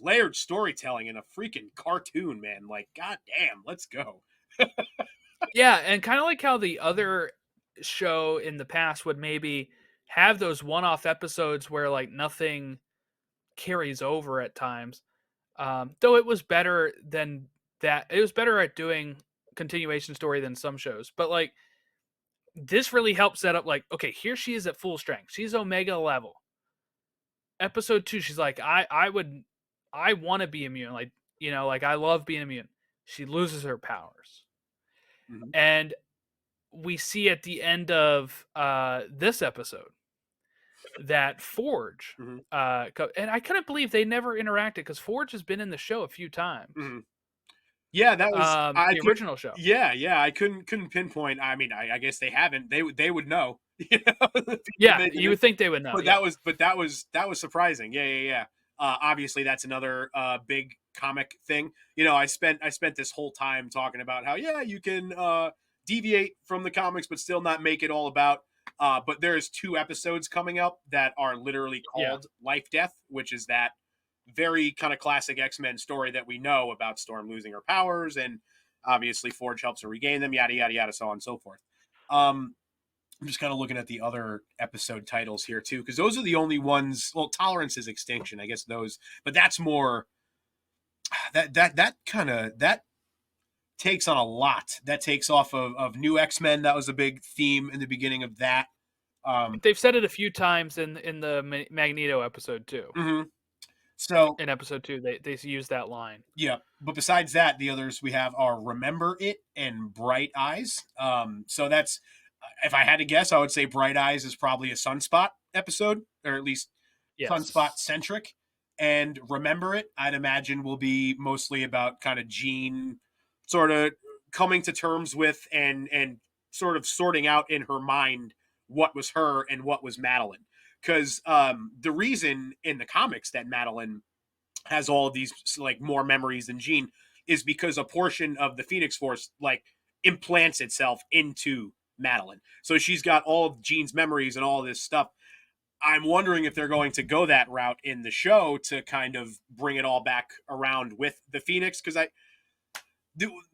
layered storytelling in a freaking cartoon, man. Like, goddamn, let's go. Yeah, and kind of like how the other show in the past would maybe have those one-off episodes where like nothing carries over at times. Though it was better than that. It was better at doing continuation story than some shows. But like this really helps set up like, okay, here she is at full strength. She's Omega level. Episode 2, she's like, I want to be immune. Like, like I love being immune. She loses her powers. Mm-hmm. And we see at the end of this episode that Forge, Mm-hmm. and I couldn't believe they never interacted because Forge has been in the show a few times. Mm-hmm. Yeah, that was I The could. original show. Yeah, I couldn't pinpoint. I mean, I guess they haven't. They would know. The people Yeah, making you it. would think they would know. But Yeah, that was surprising. Yeah. Obviously, that's another big comic thing. I spent this whole time talking about how you can deviate from the comics, but still not make it all about. But there's 2 episodes coming up that are literally yeah, called Life Death, which is that very kind of classic X-Men story that we know about Storm losing her powers, and obviously Forge helps her regain them, yada yada yada, so on and so forth. I'm just kind of looking at the other episode titles here too, because those are the only ones. Well, Tolerance is Extinction, I guess those, but that's more that takes on a lot. That takes off of New X-Men. That was a big theme in the beginning of that. they've said it a few times in the Magneto episode too. Mm-hmm. So in episode 2. They use that line. yeah, but besides that, the others we have are Remember It and Bright Eyes. So that's, if I had to guess, I would say Bright Eyes is probably a Sunspot episode, or at least Sunspot Yes. centric. And Remember It, I'd imagine, will be mostly about kind of Jean sort of coming to terms with and sort of sorting out in her mind what was her and what was Madeline. Because the reason in the comics that Madeline has all of these like more memories than Jean is because a portion of the Phoenix Force like implants itself into Madeline. So she's got all of Jean's memories and all this stuff. I'm wondering if they're going to go that route in the show to kind of bring it all back around with the Phoenix, because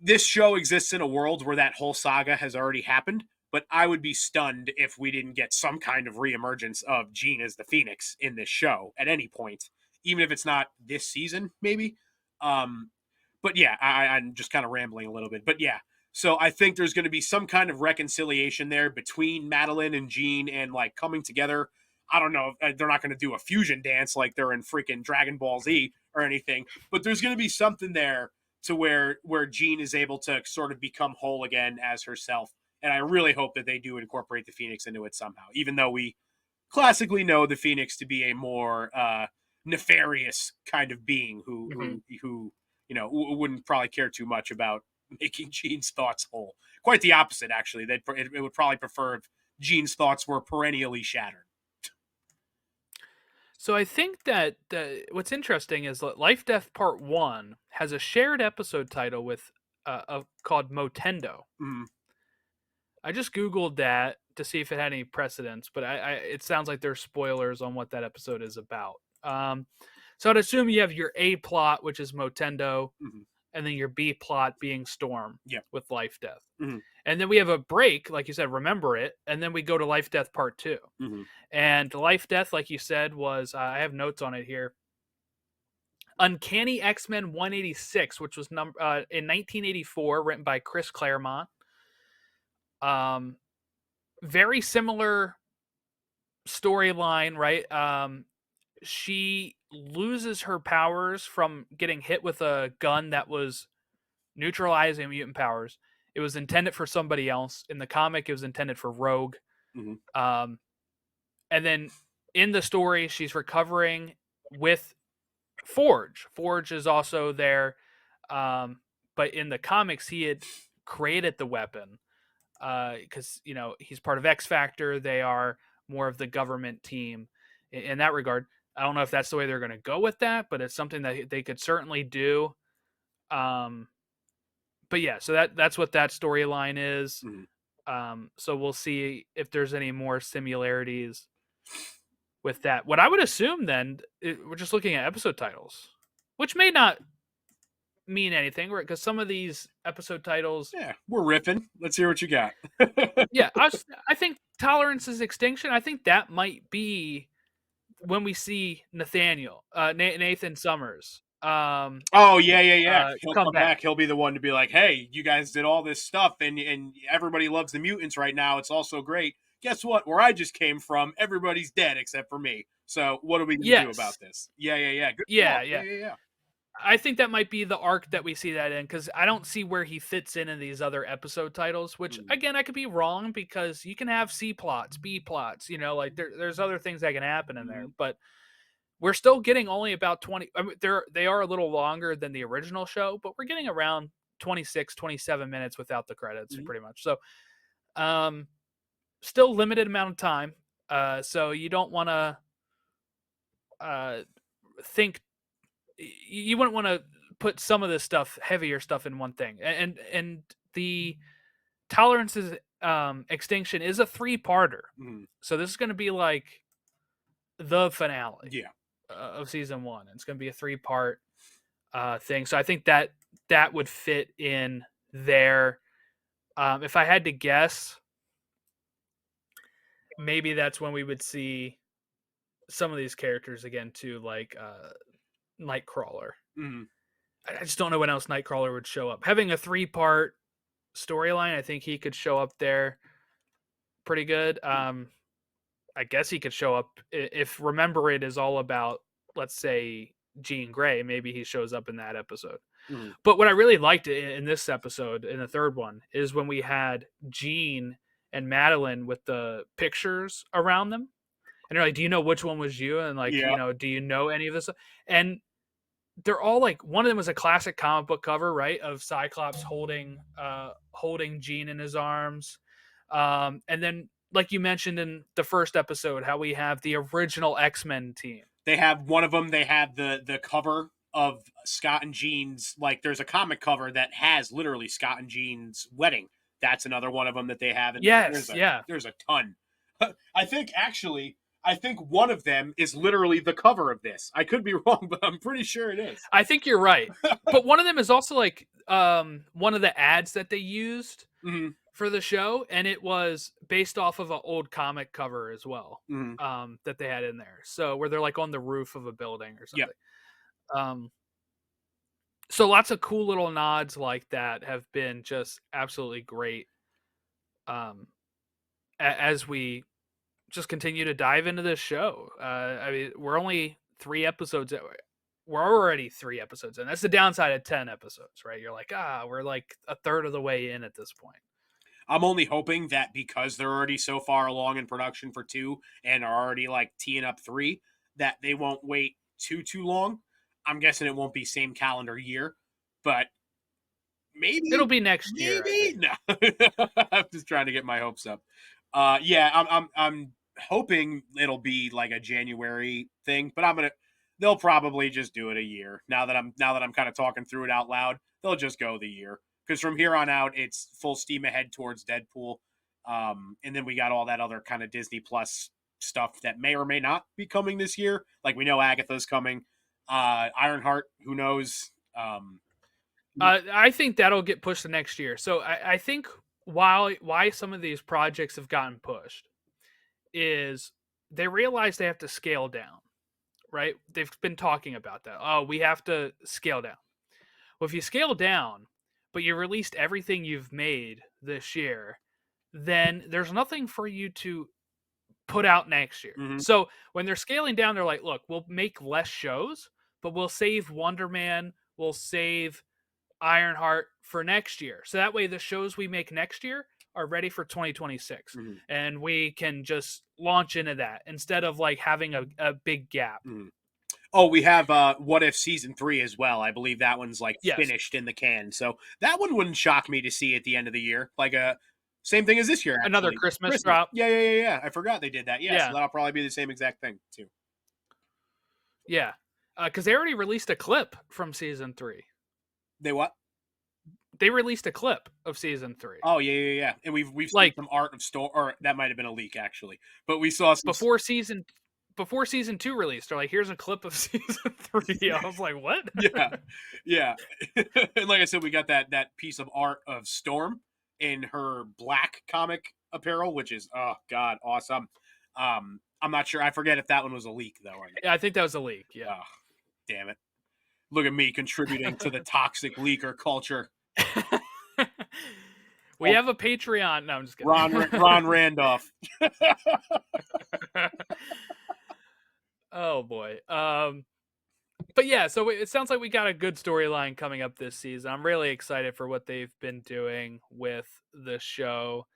this show exists in a world where that whole saga has already happened. But I would be stunned if we didn't get some kind of reemergence of Jean as the Phoenix in this show at any point, even if it's not this season, maybe. Um, but yeah, I'm just kind of rambling a little bit. But yeah, so I think there's going to be some kind of reconciliation there between Madeline and Jean and like coming together. I don't know. They're not going to do a fusion dance like they're in freaking Dragon Ball Z or anything, but there's going to be something there to where Jean is able to sort of become whole again as herself. And I really hope that they do incorporate the Phoenix into it somehow, even though we classically know the Phoenix to be a more nefarious kind of being who you know wouldn't probably care too much about making Jean's thoughts whole. Quite the opposite, actually. It would probably prefer if Jean's thoughts were perennially shattered. So I think that what's interesting is that Life Death Part 1 has a shared episode title with called Motendo. Mm, I just googled that to see if it had any precedence, but it sounds like there's spoilers on what that episode is about. So I'd assume you have your A plot, which is Motendo, mm, and then your B plot being Storm yeah. with Life Death. Mm, And then we have a break, like you said, Remember It, and then we go to Life Death Part 2. mm, And Life Death, like you said, was I have notes on it here. Uncanny X-Men 186, which was in 1984, written by Chris Claremont. Very similar storyline, right? She loses her powers from getting hit with a gun that was neutralizing mutant powers. It was intended for somebody else. In the comic, it was intended for Rogue. mm, And then in the story, she's recovering with Forge. Forge is also there. But in the comics, he had created the weapon because, he's part of X Factor. They are more of the government team in that regard. I don't know if that's the way they're going to go with that, but it's something that they could certainly do. But yeah, so that's what that storyline is. mm. So we'll see if there's any more similarities with that. What I would assume then, we're just looking at episode titles, which may not mean anything, right? Because some of these episode titles, Yeah, we're riffing. Let's hear what you got. yeah, I think Tolerance's Extinction. I think that might be when we see Nathaniel, Nathan Summers. Oh yeah. He'll Come come back. back. He'll be the one to be like, "Hey, you guys did all this stuff, and everybody loves the mutants right now. It's all so great. Guess what? Where I just came from, everybody's dead except for me. So what are we gonna do Yes. about this? Yeah. Good Yeah, call. yeah. Yeah. I think that might be the arc that we see that in because I don't see where he fits in these other episode titles. Which Mm, again, I could be wrong because you can have C plots, B plots. Like there's other things that can happen in there. mhm, But we're still getting only about 20. I mean, they are a little longer than the original show, but we're getting around 26, 27 minutes without the credits, mhm, pretty much. So, still limited amount of time. So you don't want to think you wouldn't want to put some of this stuff, heavier stuff, in one thing. And the Tolerance's Extinction is a 3-parter, mhm. so this is going to be like the finale Yeah. of season 1. It's going to be a 3-part thing, so I think that would fit in there. If I had to guess, maybe that's when we would see some of these characters again too, like Nightcrawler. Mhm, I just don't know when else Nightcrawler would show up. Having a 3-part storyline, I think he could show up there pretty good. I guess he could show up if Remember It is all about, let's say, Jean Grey. Maybe he shows up in that episode. Mhm. But what I really liked in this episode, in the third one, is when we had Jean and Madeline with the pictures around them. And they're like, do you know which one was you? And like, Yeah, do you know any of this? And they're all like, one of them was a classic comic book cover, right? Of Cyclops holding Jean in his arms. And then, like you mentioned in the first episode, how we have the original X-Men team. they have one of them. They have the cover of Scott and Jean's. Like, there's a comic cover that has literally Scott and Jean's wedding. That's another one of them that they have. And Yes, yeah. there's a ton. I think actually, I think one of them is literally the cover of this. I could be wrong, but I'm pretty sure it is. I think you're right. But one of them is also like one of the ads that they used Mm-hmm. for the show, and it was based off of an old comic cover as well, Mm-hmm. that they had in there. So where they're like on the roof of a building or something. Yep. So lots of cool little nods like that have been just absolutely great. As we just continue to dive into this show. I mean, we're only 3 episodes. We're already 3 episodes in. That's the downside of 10 episodes, right? You're like, we're like a third of the way in at this point. I'm only hoping that because they're already so far along in production for 2 and are already like teeing up 3, that they won't wait too long. I'm guessing it won't be same calendar year, but maybe It'll be next year. maybe no. I'm just trying to get my hopes up. Yeah, I'm hoping it'll be like a January thing, but they'll probably just do it a year. Now that I'm kind of talking through it out loud, they'll just go the year, because from here on out it's full steam ahead towards Deadpool. And then we got all that other kind of Disney Plus stuff that may or may not be coming this year. Like, we know Agatha's coming. Ironheart, who knows? I think that'll get pushed to next year. So I think why some of these projects have gotten pushed is they realize they have to scale down, right? They've been talking about that. Oh, we have to scale down. Well, if you scale down, but you released everything you've made this year, then there's nothing for you to put out next year. Mhm. So when they're scaling down, they're like, look, we'll make less shows, but we'll save Wonder Man, we'll save Ironheart for next year. So that way the shows we make next year are ready for 2026. Mhm. And we can just launch into that instead of like having a big gap. Mhm. Oh, we have What If season 3 as well. I believe that one's like Yes. finished in the can. So that one wouldn't shock me to see at the end of the year. Like same thing as this year. Another Actually. Christmas drop. Yeah. I forgot they did that. Yeah, Yeah. so that'll probably be the same exact thing too. Yeah. Because they already released a clip from season 3. They what? They released a clip of season 3. Oh yeah. And we've seen Like, some art of store, or that might have been a leak actually. But we saw some before season 2 released. They're like, here's a clip of season 3. I was like, what? Yeah. And like I said, we got that piece of art of Storm in her black comic apparel, which is, oh god, awesome. I'm not sure. I forget if that one was a leak though. Yeah, I think that was a leak. Yeah. Oh, damn it! Look at me contributing to the toxic leaker culture. We have a Patreon. No, I'm just kidding. Ron Randolph. Oh boy. But yeah, so it sounds like we got a good storyline coming up this season. I'm really excited for what they've been doing with the show.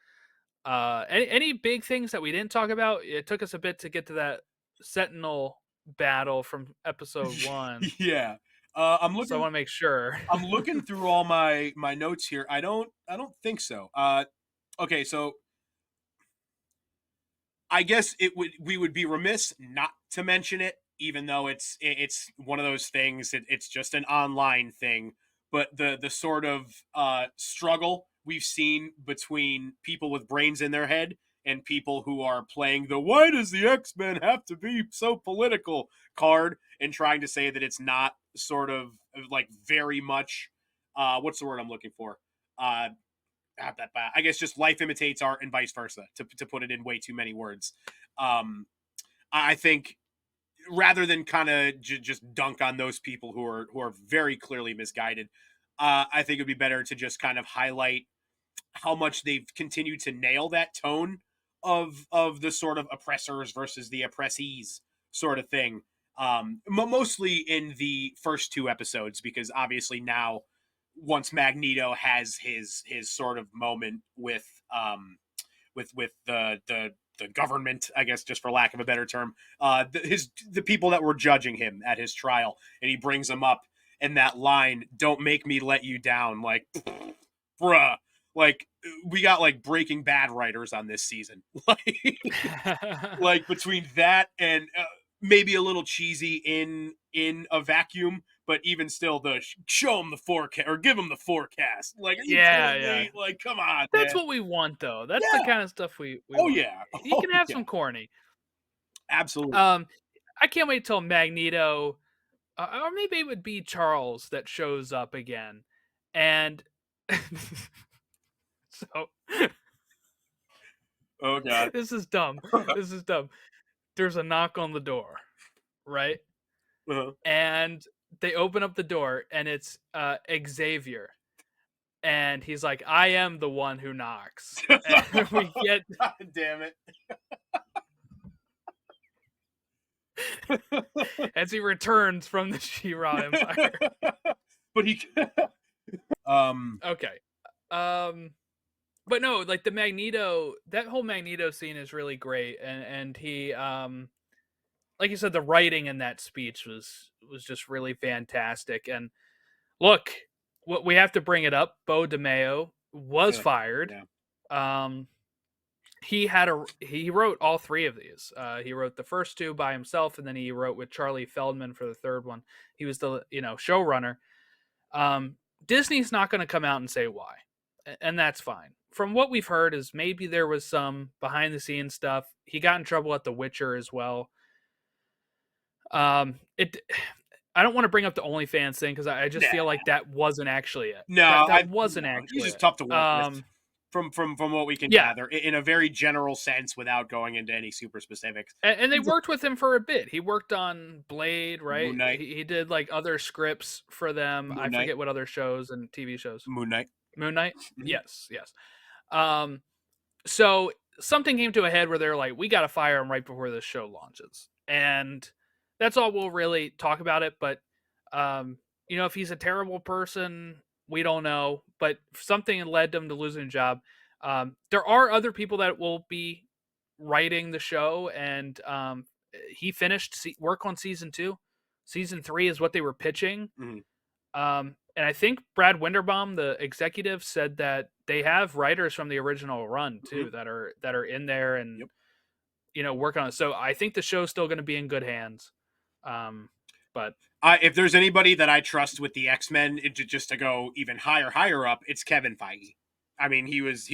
Any big things that we didn't talk about? It took us a bit to get to that Sentinel battle from episode 1. Yeah. I'm looking. So I want to make sure. I'm looking through all my notes here. I don't think so. Okay, so I guess we would be remiss not to mention it, even though it's one of those things. It's just an online thing, but the sort of struggle we've seen between people with brains in their head and people who are playing the "why does the X-Men have to be so political" card, and trying to say that it's not sort of like very much what's the word I'm looking for? I guess just life imitates art and vice versa, to put it in way too many words. I think rather than kind of just dunk on those people who are very clearly misguided, I think it'd be better to just kind of highlight how much they've continued to nail that tone of the sort of oppressors versus the oppressees sort of thing. Mostly in the first two episodes, because obviously now, once Magneto has his sort of moment with the government, I guess, just for lack of a better term, the people that were judging him at his trial, and he brings them up, and that line, "Don't make me let you down," like, bruh, like, we got like Breaking Bad writers on this season, like between that and maybe a little cheesy in a vacuum, but even still, the show him the forecast or give him the forecast. Like, are you Yeah, kidding yeah. me? Like, come on, That's man. what we want, though. That's the Yeah. kind of stuff we Oh want. yeah. You Oh can have yeah. some corny. Absolutely. Um, I can't wait till Magneto, or maybe it would be Charles that shows up again, and so Oh god. this is dumb. This is dumb. There's a knock on the door, right? Uh-huh. And they open up the door, and it's Xavier, and he's like, "I am the one who knocks," and we get God damn it. as he returns from the She-Ra Empire. But he Okay. But no, like the Magneto, that whole Magneto scene is really great, and he, like you said, the writing in that speech was just really fantastic. And look, what we have to bring it up. Beau DeMayo was yeah. fired. Yeah. Um, he wrote all three of these. He wrote the first two by himself, and then he wrote with Charley Feldman for the third one. He was the showrunner. Disney's not going to come out and say why, and that's fine. From what we've heard, is maybe there was some behind the scenes stuff. He got in trouble at The Witcher as well. It. I don't want to bring up the OnlyFans thing because I just feel like that wasn't actually it. No, That wasn't he's actually just it. tough to work with. From what we can Yeah, gather, in a very general sense, without going into any super specifics. and they worked with him for a bit. He worked on Blade, right? Moon Knight. He did like other scripts for them. Moon I Knight. forget what other shows and TV shows. Moon Knight. Moon Knight? Mhm. Yes, yes. So something came to a head where they're like, we got to fire him right before this show launches. And that's all we'll really talk about it. But, if he's a terrible person, we don't know. But something led them to losing a job. There are other people that will be writing the show. And he finished work on season 2. Season 3 is what they were pitching. Mm-hmm. And I think Brad Winderbaum, the executive, said that they have writers from the original run too that are in there and work on it. So I think the show's still going to be in good hands. But if there's anybody that I trust with the X-Men, just to go even higher up, it's Kevin Feige. I mean, he was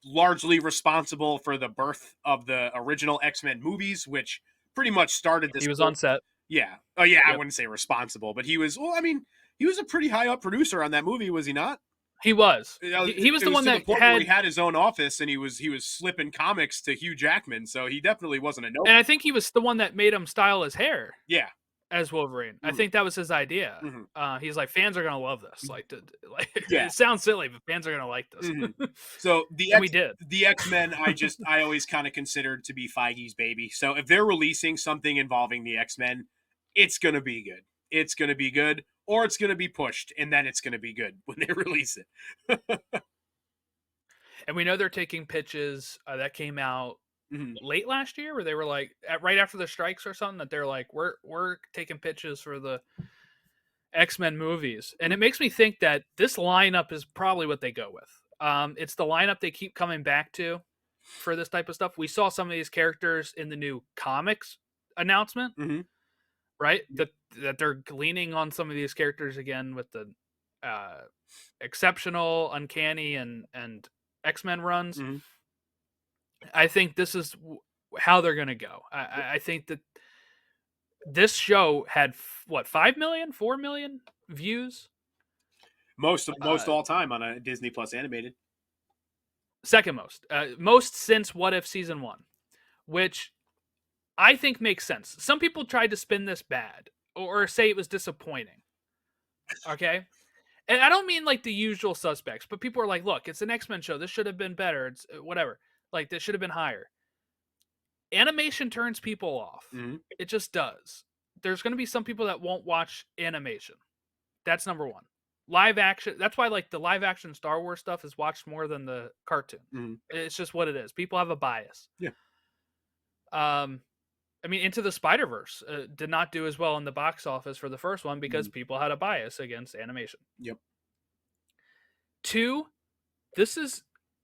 largely responsible for the birth of the original X-Men movies, which pretty much started this. He was on set. Yeah. Oh yeah, I wouldn't say responsible, but he was. Well, I mean, he was a pretty high up producer on that movie, was he not? He was. He was it the one that where he had his own office and he was slipping comics to Hugh Jackman, so he definitely wasn't a no. And I think he was the one that made him style his hair. Yeah. As Wolverine. I think that was his idea. He's like, fans are gonna love this. It sounds silly, but fans are gonna like this. So we did. The X-Men, I always kind of considered to be Feige's baby. So if they're releasing something involving the X-Men, it's gonna be good. It's gonna be good, or it's gonna be pushed, and then it's gonna be good when they release it. And we know they're taking pitches that came out late last year, where they were like right after the strikes or something, that they're like, we're taking pitches for the X-Men movies. And it makes me think that this lineup is probably what they go with. It's the lineup they keep coming back to for this type of stuff. We saw some of these characters in the new comics announcement, right? That they're leaning on some of these characters again with the exceptional, uncanny, and X-Men runs. I think this is how they're going to go. I think that this show had 5 million, 4 million views, most all time on a Disney Plus animated. Second most since What If season 1, which I think makes sense. Some people tried to spin this bad or say it was disappointing. Okay. And I don't mean like the usual suspects, but people are like, look, it's an X-Men show. This should have been better. It's whatever. Like, this should have been higher. Animation turns people off. It just does. there's going to be some people that won't watch animation. That's number one. Live action. That's why like the live action Star Wars stuff is watched more than the cartoon. Mm-hmm. It's just what it is. People have a bias. Yeah. I mean, Into the Spider-Verse did not do as well in the box office for the first one because people had a bias against animation. Yep. 2,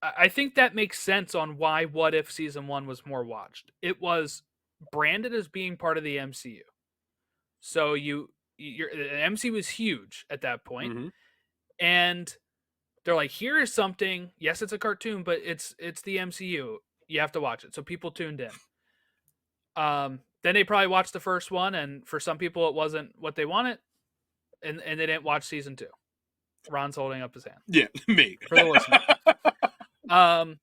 I think that makes sense on why What If Season 1 was more watched. It was branded as being part of the MCU. So the MCU was huge at that point. Mm-hmm. And they're like, here is something, yes, it's a cartoon, but it's the MCU. You have to watch it. So people tuned in. Then they probably watched the first one, and for some people it wasn't what they wanted, and they didn't watch season 2. Ron's holding up his hand. Yeah, me. For the listener.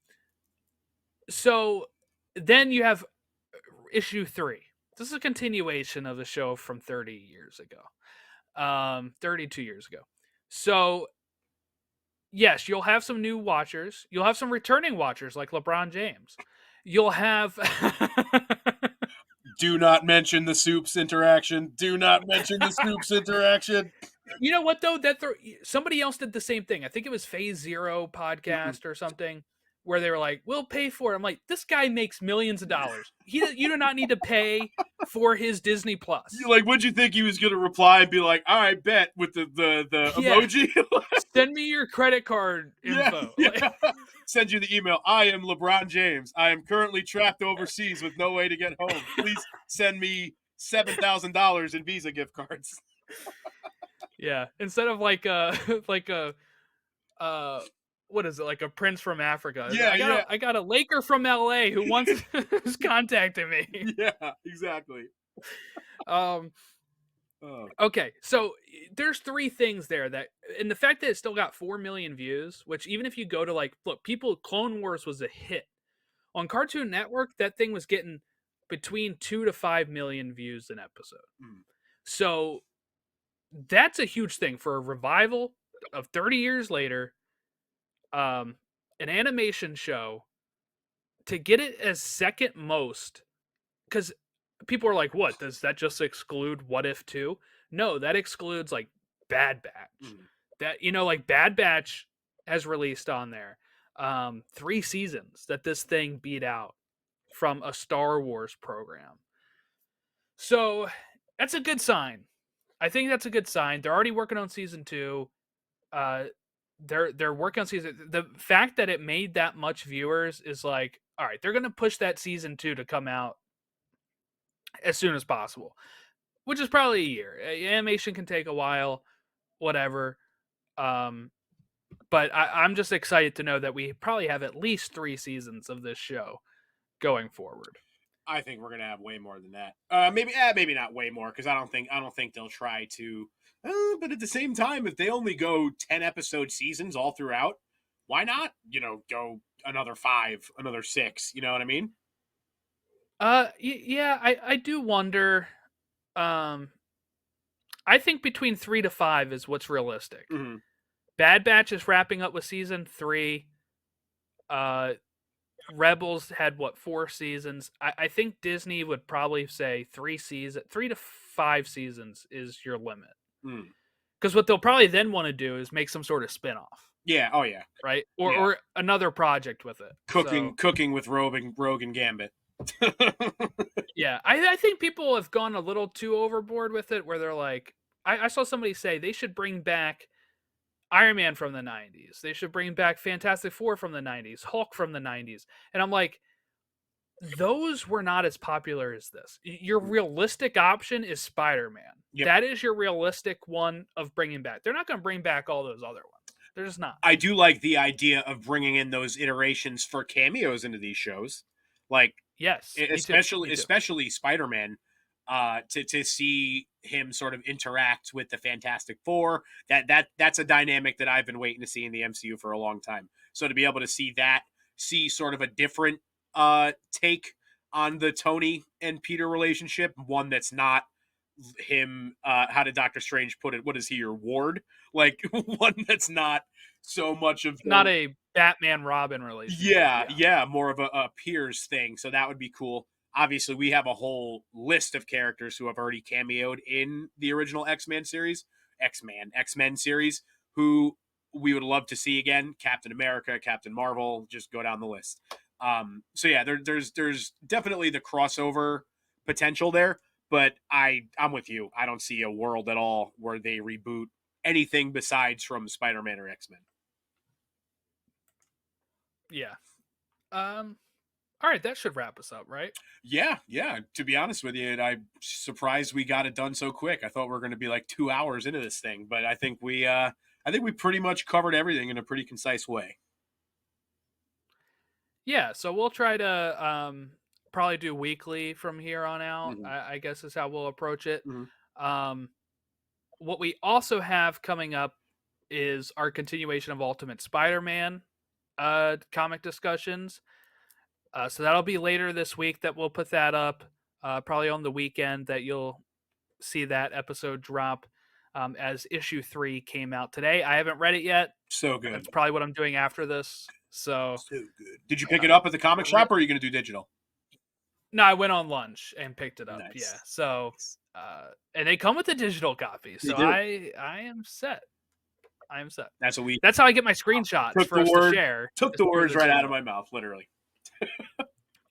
So then you have issue 3. This is a continuation of the show from 30 years ago. 32 years ago. So yes, you'll have some new watchers. You'll have some returning watchers like LeBron James. You'll have Do not mention the Soups interaction. Do not mention the Soups interaction. You know what though? Somebody else did the same thing. I think it was Phase Zero podcast or something, where they were like, "We'll pay for it." I'm like, "This guy makes millions of dollars. You do not need to pay for his Disney Plus." Like, what'd you think he was gonna reply and be like, "All right, bet," with the emoji? Send me your credit card info. Yeah. Send you the email. I am LeBron James. I am currently trapped overseas with no way to get home. Please send me $7,000 in Visa gift cards. Yeah, instead of like a what is it, like a prince from Africa? Yeah, I got a Laker from LA who's contacting me. Yeah, exactly. Okay, so there's 3 things there and the fact that it still got 4 million views, which even if you go to like, look, Clone Wars was a hit on Cartoon Network. That thing was getting between 2 to 5 million views an episode. So that's a huge thing for a revival of 30 years later. An animation show to get it as second most, because people are like, what, does that just exclude What If 2? No, that excludes like Bad Batch. That, like Bad Batch has released on there 3 seasons that this thing beat out from a Star Wars program. So that's a good sign. I think that's a good sign. They're already working on season 2. They're working on season. The fact that it made that much viewers is like, all right, they're gonna push that season 2 to come out as soon as possible, which is probably a year. Animation can take a while, whatever. But I'm just excited to know that we probably have at least 3 seasons of this show going forward. I think we're gonna have way more than that. Maybe not way more, because I don't think they'll try to. But at the same time, if they only go 10 episode seasons all throughout, why not? Go another 5, another 6. You know what I mean? Yeah, I do wonder. I think between 3 to 5 is what's realistic. Bad Batch is wrapping up with season 3. Rebels had 4 seasons. I think Disney would probably say 3 to 5 seasons is your limit. Because what they'll probably then want to do is make some sort of spin-off. Yeah. Oh yeah. Right. Or another project with it. Cooking with Rogue and Gambit. Yeah, I think people have gone a little too overboard with it, where they're like, I saw somebody say they should bring back Iron Man from the 90s. They should bring back Fantastic Four from the 90s, Hulk from the 90s. And I'm like, those were not as popular as this. Your realistic option is Spider-Man. Yep. That is your realistic one of bringing back. They're not going to bring back all those other ones. They're just not. I do like the idea of bringing in those iterations for cameos into these shows. Like, yes, especially Spider-Man, to see him sort of interact with the Fantastic Four. That's a dynamic that I've been waiting to see in the MCU for a long time. So to be able to see sort of a different take on the Tony and Peter relationship, one that's not him. How did Doctor Strange put it? What is he, your ward? Like, one that's not so much of not a Batman Robin relationship. Yeah, more of a peers thing. So that would be cool. obviously we have a whole list of characters who have already cameoed in the original X-Men series, X-Men series, who we would love to see again. Captain America, Captain Marvel, just go down the list. So yeah, there's definitely the crossover potential there, but I'm with you. I don't see a world at all where they reboot anything besides from Spider-Man or X-Men. Yeah. All right, that should wrap us up, right? Yeah. To be honest with you, I'm surprised we got it done so quick. I thought we were going to be like 2 hours into this thing, but I think we pretty much covered everything in a pretty concise way. Yeah, so we'll try to probably do weekly from here on out. Mm-hmm. I guess is how we'll approach it. Mm-hmm. What we also have coming up is our continuation of Ultimate Spider-Man comic discussions. So that'll be later this week that we'll put that up. Probably on the weekend that you'll see that episode drop, as issue 3 came out today. I haven't read it yet. So good. That's probably what I'm doing after this. So good. Did you pick it up at the comic shop, or are you going to do digital? No, I went on lunch and picked it up. Nice. Yeah. So, and they come with a digital copy. So I am set. I am set. That's how I get my screenshots for us to share. Took the words right out of my mouth, literally.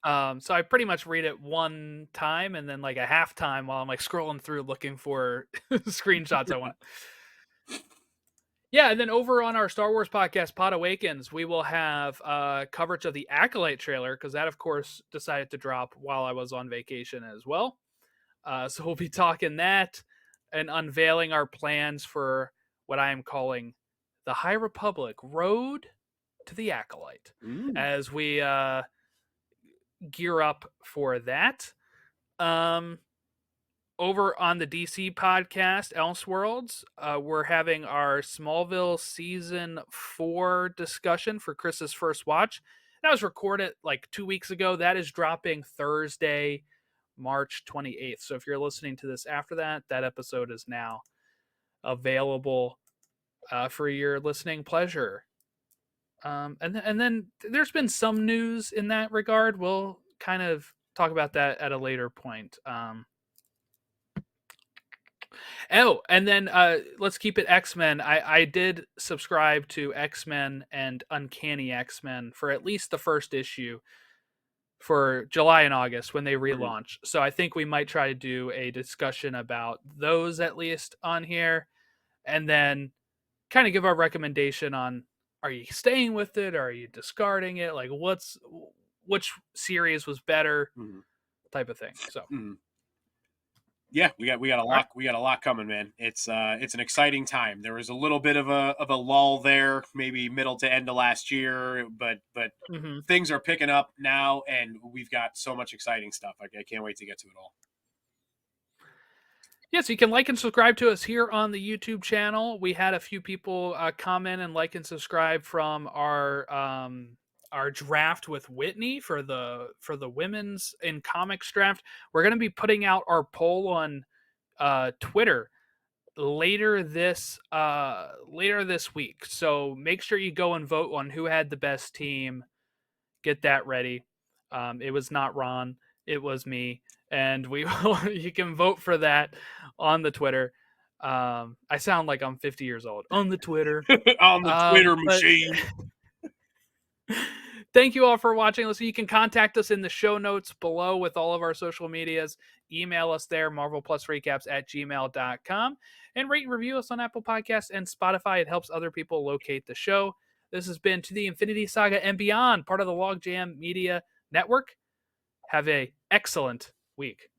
So I pretty much read it one time and then like a half time while I'm like scrolling through looking for screenshots I want. Yeah, and then over on our Star Wars podcast, Pod Awakens, we will have coverage of the Acolyte trailer, because that, of course, decided to drop while I was on vacation as well. So we'll be talking that and unveiling our plans for what I am calling the High Republic Road to the Acolyte, as we gear up for that. Over on the DC podcast, Elseworlds, we're having our Smallville Season 4 discussion for Chris's first watch. That was recorded like 2 weeks ago. That is dropping Thursday, March 28th. So if you're listening to this after that, that episode is now available for your listening pleasure. And then there's been some news in that regard. We'll kind of talk about that at a later point. Oh, and then let's keep it X-Men. I did subscribe to X-Men and Uncanny X-Men for at least the first issue for July and August when they relaunch. So I think we might try to do a discussion about those at least on here, and then kind of give our recommendation on, are you staying with it? Or are you discarding it? Like which series was better, type of thing. So. Yeah, we got a lot. We got a lot coming, man. It's an exciting time. There was a little bit of a lull there, maybe middle to end of last year, but things are picking up now, and we've got so much exciting stuff. I can't wait to get to it all. Yeah, so you can like and subscribe to us here on the YouTube channel. We had a few people comment and like and subscribe from our draft with Whitney for the women's in comics draft. We're going to be putting out our poll on Twitter later this week. So make sure you go and vote on who had the best team. Get that ready. It was not Ron, it was me, and you can vote for that on the Twitter. I sound like I'm 50 years old on the Twitter. On the Twitter machine. Thank you all for watching. Listen, you can contact us in the show notes below with all of our social medias. Email us there, marvelplusrecaps@gmail.com. And rate and review us on Apple Podcasts and Spotify. It helps other people locate the show. This has been To the Infinity Saga and Beyond, part of the Logjam Media Network. Have an excellent week.